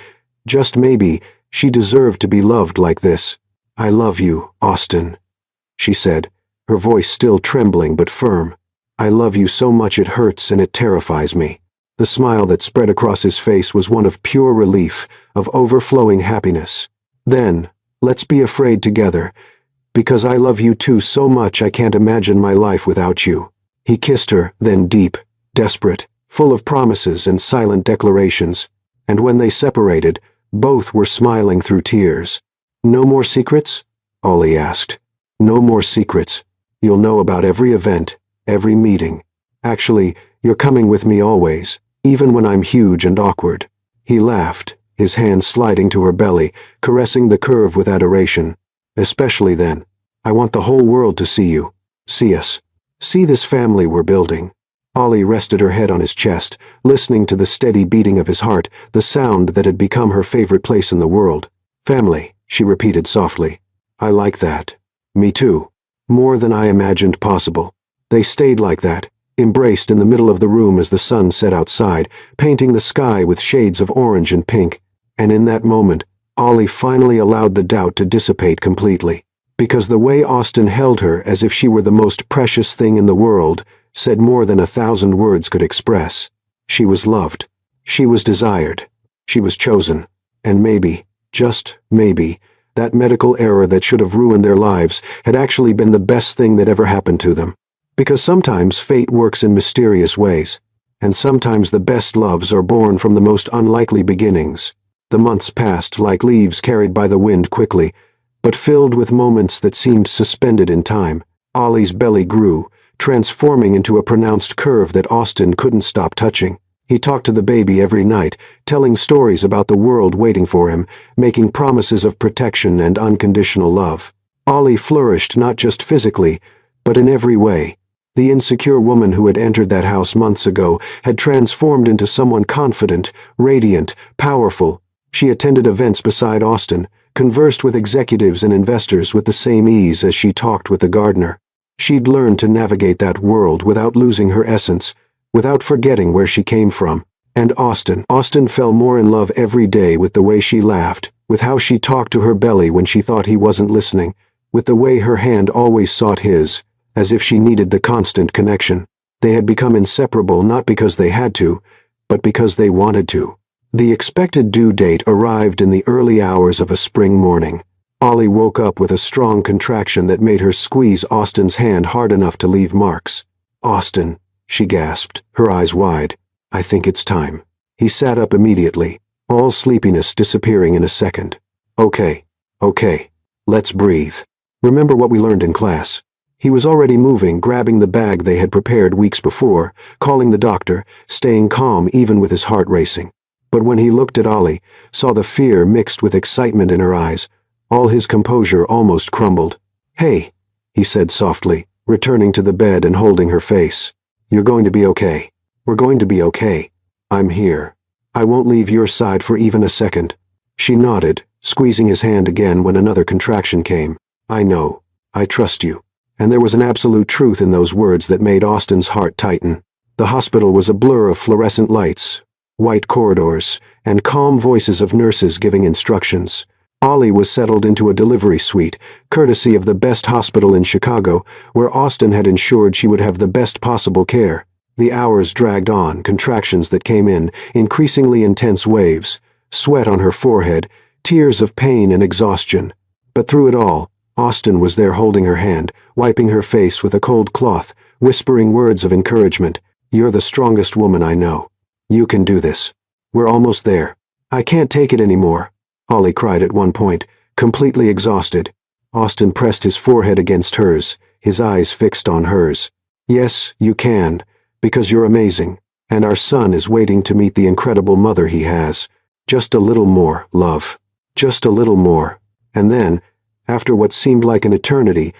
A: just maybe, she deserved to be loved like this. I love you, Austin, she said, her voice still trembling but firm. I love you so much it hurts and it terrifies me. The smile that spread across his face was one of pure relief, of overflowing happiness. Then, let's be afraid together, because I love you too so much I can't imagine my life without you. He kissed her, then deep, desperate, full of promises and silent declarations, and when they separated, both were smiling through tears. No more secrets? Ollie asked. No more secrets. You'll know about every event, every meeting. Actually, you're coming with me always, even when I'm huge and awkward. He laughed, his hand sliding to her belly, caressing the curve with adoration. Especially then. I want the whole world to see you. See us. See this family we're building. Ollie rested her head on his chest, listening to the steady beating of his heart, the sound that had become her favorite place in the world. Family, she repeated softly. I like that. Me too. More than I imagined possible. They stayed like that, embraced in the middle of the room as the sun set outside, painting the sky with shades of orange and pink. And in that moment, Ollie finally allowed the doubt to dissipate completely, because the way Austin held her as if she were the most precious thing in the world said more than 1,000 words could express. She was loved. She was desired. She was chosen. And maybe, just maybe, that medical error that should have ruined their lives had actually been the best thing that ever happened to them. Because sometimes fate works in mysterious ways, and sometimes the best loves are born from the most unlikely beginnings. The months passed like leaves carried by the wind quickly, but filled with moments that seemed suspended in time. Ollie's belly grew, transforming into a pronounced curve that Austin couldn't stop touching. He talked to the baby every night, telling stories about the world waiting for him, making promises of protection and unconditional love. Ollie flourished not just physically, but in every way. The insecure woman who had entered that house months ago had transformed into someone confident, radiant, powerful. She attended events beside Austin, conversed with executives and investors with the same ease as she talked with the gardener. She'd learned to navigate that world without losing her essence, without forgetting where she came from. And Austin fell more in love every day with the way she laughed, with how she talked to her belly when she thought he wasn't listening, with the way her hand always sought his, as if she needed the constant connection. They had become inseparable not because they had to, but because they wanted to. The expected due date arrived in the early hours of a spring morning. Ollie woke up with a strong contraction that made her squeeze Austin's hand hard enough to leave marks. "Austin," she gasped, her eyes wide. "I think it's time." He sat up immediately, all sleepiness disappearing in a second. Okay, let's breathe. Remember what we learned in class." He was already moving, grabbing the bag they had prepared weeks before, calling the doctor, staying calm even with his heart racing. But when he looked at Ollie, saw the fear mixed with excitement in her eyes, all his composure almost crumbled. "Hey," he said softly, returning to the bed and holding her face. "You're going to be okay. We're going to be okay. I'm here. I won't leave your side for even a second." She nodded, squeezing his hand again when another contraction came. "I know. I trust you." And there was an absolute truth in those words that made Austin's heart tighten. The hospital was a blur of fluorescent lights, white corridors, and calm voices of nurses giving instructions. Ollie was settled into a delivery suite, courtesy of the best hospital in Chicago, where Austin had ensured she would have the best possible care. The hours dragged on, contractions that came in, increasingly intense waves, sweat on her forehead, tears of pain and exhaustion. But through it all, Austin was there holding her hand, wiping her face with a cold cloth, whispering words of encouragement. "You're the strongest woman I know. You can do this. We're almost there." "I can't take it anymore," Ollie cried at one point, completely exhausted. Austin pressed his forehead against hers, his eyes fixed on hers. "Yes, you can, because you're amazing, and our son is waiting to meet the incredible mother he has. Just a little more, love. Just a little more." And then, after what seemed like an eternity,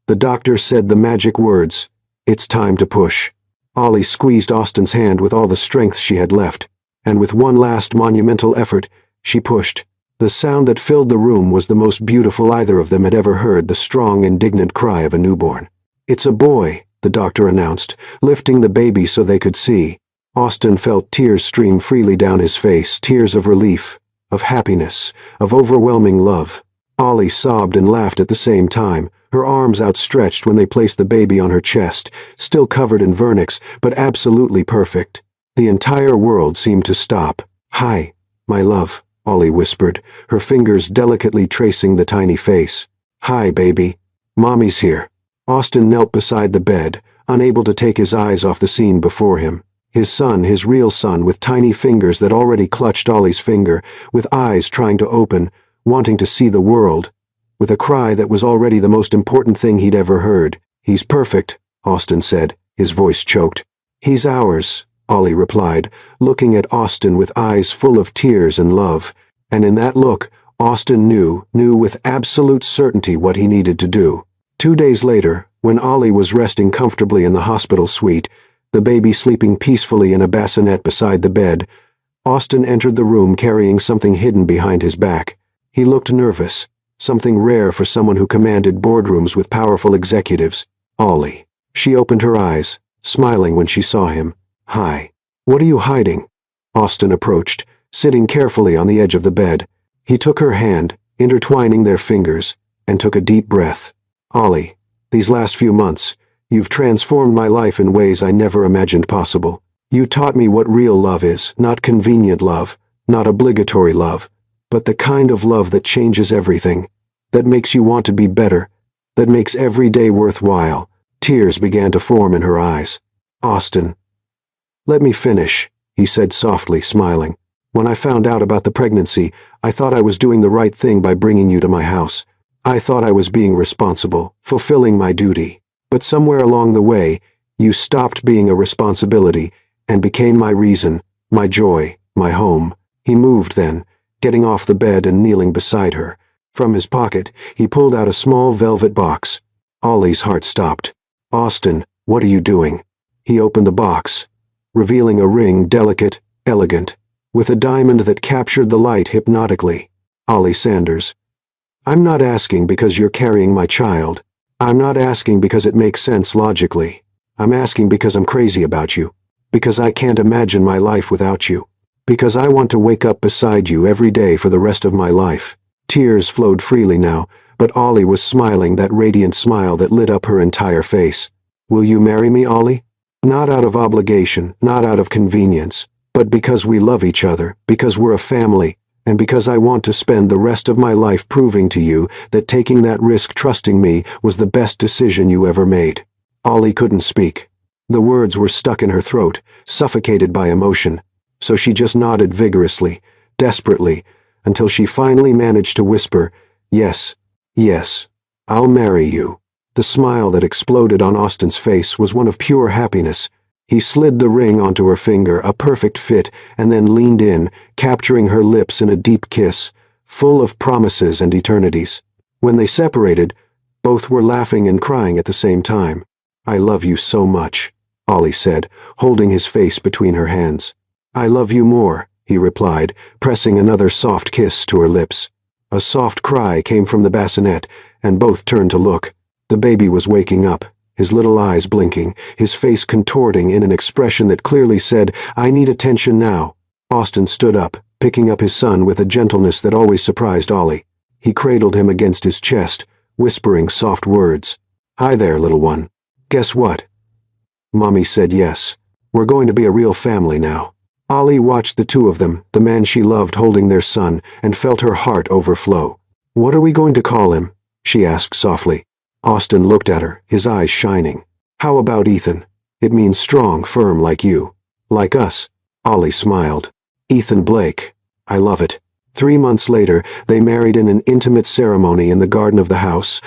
A: the doctor said the magic words, "It's time to push." Ollie squeezed Austin's hand with all the strength she had left, and with one last monumental effort, she pushed. The sound that filled the room was the most beautiful either of them had ever heard, the strong, indignant cry of a newborn. "It's a boy," the doctor announced, lifting the baby so they could see. Austin felt tears stream freely down his face, tears of relief, of happiness, of overwhelming love. Ollie sobbed and laughed at the same time, her arms outstretched when they placed the baby on her chest, still covered in vernix, but absolutely perfect. The entire world seemed to stop. "Hi, my love," Ollie whispered, her fingers delicately tracing the tiny face. "Hi, baby. Mommy's here." Austin knelt beside the bed, unable to take his eyes off the scene before him. His son, his real son, with tiny fingers that already clutched Ollie's finger, with eyes trying to open, wanting to see the world, with a cry that was already the most important thing he'd ever heard. "He's perfect," Austin said, his voice choked. "He's ours," Ollie replied, looking at Austin with eyes full of tears and love. And in that look, Austin knew with absolute certainty what he needed to do. 2 days later, when Ollie was resting comfortably in the hospital suite, the baby sleeping peacefully in a bassinet beside the bed, Austin entered the room carrying something hidden behind his back. He looked nervous, something rare for someone who commanded boardrooms with powerful executives. "Ollie." She opened her eyes, smiling when she saw him. "Hi. What are you hiding?" Austin approached, sitting carefully on the edge of the bed. He took her hand, intertwining their fingers, and took a deep breath. "Ollie, these last few months, you've transformed my life in ways I never imagined possible. You taught me what real love is, not convenient love, not obligatory love, but the kind of love that changes everything, that makes you want to be better, that makes every day worthwhile." Tears began to form in her eyes. "Austin." "Let me finish," he said softly, smiling. "When I found out about the pregnancy, I thought I was doing the right thing by bringing you to my house. I thought I was being responsible, fulfilling my duty. But somewhere along the way, you stopped being a responsibility and became my reason, my joy, my home." He moved then, getting off the bed and kneeling beside her. From his pocket, he pulled out a small velvet box. Ollie's heart stopped. "Austin, what are you doing?" He opened the box, revealing a ring delicate, elegant, with a diamond that captured the light hypnotically. "Ollie Sanders. I'm not asking because you're carrying my child. I'm not asking because it makes sense logically. I'm asking because I'm crazy about you. Because I can't imagine my life without you. Because I want to wake up beside you every day for the rest of my life." Tears flowed freely now, but Ollie was smiling that radiant smile that lit up her entire face. "Will you marry me, Ollie? Not out of obligation, not out of convenience, but because we love each other, because we're a family, and because I want to spend the rest of my life proving to you that taking that risk trusting me was the best decision you ever made." Ollie couldn't speak. The words were stuck in her throat, suffocated by emotion, so she just nodded vigorously, desperately, until she finally managed to whisper, "Yes, yes, I'll marry you." The smile that exploded on Austin's face was one of pure happiness. He slid the ring onto her finger, a perfect fit, and then leaned in, capturing her lips in a deep kiss, full of promises and eternities. When they separated, both were laughing and crying at the same time. "I love you so much," Ollie said, holding his face between her hands. "I love you more," he replied, pressing another soft kiss to her lips. A soft cry came from the bassinet, and both turned to look. The baby was waking up, his little eyes blinking, his face contorting in an expression that clearly said, "I need attention now." Austin stood up, picking up his son with a gentleness that always surprised Ollie. He cradled him against his chest, whispering soft words. "Hi there, little one. Guess what?" Mommy said yes. "We're going to be a real family now." Ollie watched the two of them, the man she loved holding their son, and felt her heart overflow. "What are we going to call him?" she asked softly. Austin looked at her, his eyes shining. "How about Ethan? It means strong, firm like you. Like us." Ollie smiled. "Ethan Blake. I love it." 3 months later, they married in an intimate ceremony in the garden of the house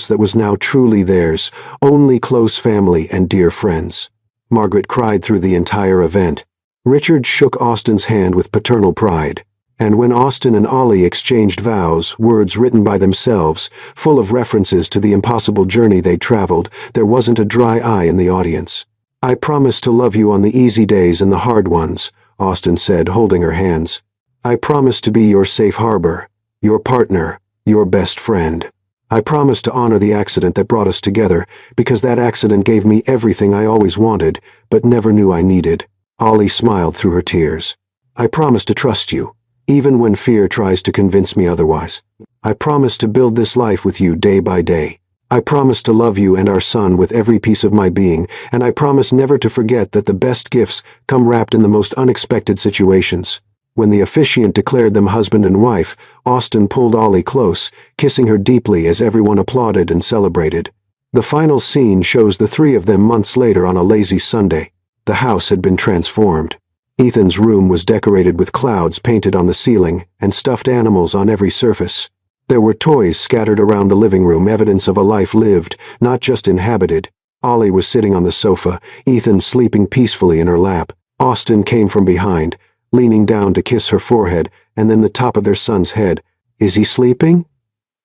A: that was now truly theirs, only close family and dear friends. Margaret cried through the entire event. Richard shook Austin's hand with paternal pride, and when Austin and Ollie exchanged vows, words written by themselves, full of references to the impossible journey they'd traveled, there wasn't a dry eye in the audience. "I promise to love you on the easy days and the hard ones," Austin said, holding her hands. "I promise to be your safe harbor, your partner, your best friend. I promise to honor the accident that brought us together, because that accident gave me everything I always wanted, but never knew I needed." Ollie smiled through her tears. "I promise to trust you, even when fear tries to convince me otherwise. I promise to build this life with you day by day. I promise to love you and our son with every piece of my being, and I promise never to forget that the best gifts come wrapped in the most unexpected situations." When the officiant declared them husband and wife, Austin pulled Ollie close, kissing her deeply as everyone applauded and celebrated. The final scene shows the three of them months later on a lazy Sunday. The house had been transformed. Ethan's room was decorated with clouds painted on the ceiling and stuffed animals on every surface. There were toys scattered around the living room, evidence of a life lived, not just inhabited. Ollie was sitting on the sofa, Ethan sleeping peacefully in her lap. Austin came from behind, leaning down to kiss her forehead and then the top of their son's head. "Is he sleeping?"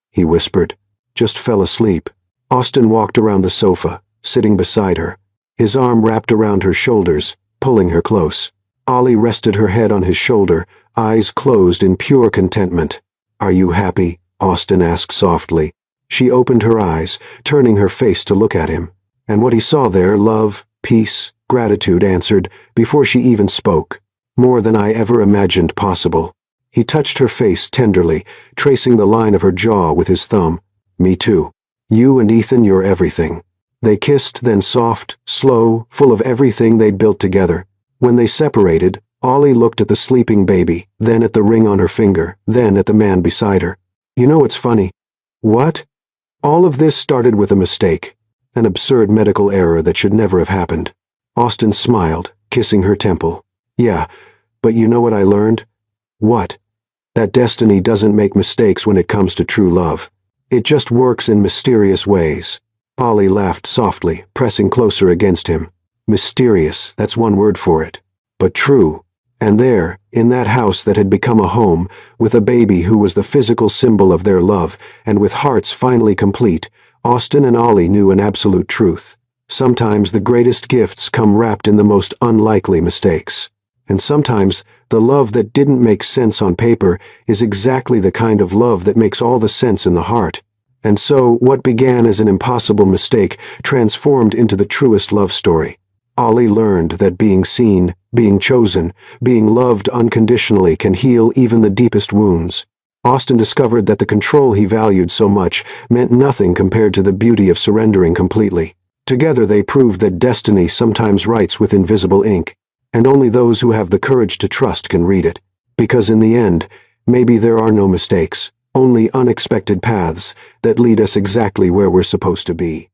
A: he whispered. "Just fell asleep." Austin walked around the sofa, sitting beside her, his arm wrapped around her shoulders, pulling her close. Ollie rested her head on his shoulder, eyes closed in pure contentment. "Are you happy?" Austin asked softly. She opened her eyes, turning her face to look at him. And what he saw there, love, peace, gratitude, answered, before she even spoke. "More than I ever imagined possible." He touched her face tenderly, tracing the line of her jaw with his thumb. "Me too. You and Ethan, you're everything." They kissed, then soft, slow, full of everything they'd built together. When they separated, Ollie looked at the sleeping baby, then at the ring on her finger, then at the man beside her. "You know what's funny?" "What?" "All of this started with a mistake. An absurd medical error that should never have happened. Austen smiled, kissing her temple. Yeah, but you know what I learned? What? That destiny doesn't make mistakes when it comes to true love. It just works in mysterious ways. Ollie laughed softly, pressing closer against him. Mysterious, that's one word for it. But true. And there, in that house that had become a home, with a baby who was the physical symbol of their love, and with hearts finally complete, Austen and Ollie knew an absolute truth. Sometimes the greatest gifts come wrapped in the most unlikely mistakes. And sometimes the love that didn't make sense on paper is exactly the kind of love that makes all the sense in the heart. And so, what began as an impossible mistake transformed into the truest love story. Ollie learned that being seen, being chosen, being loved unconditionally can heal even the deepest wounds. Austen discovered that the control he valued so much meant nothing compared to the beauty of surrendering completely. Together they proved that destiny sometimes writes with invisible ink, and only those who have the courage to trust can read it. Because in the end, maybe there are no mistakes, only unexpected paths that lead us exactly where we're supposed to be.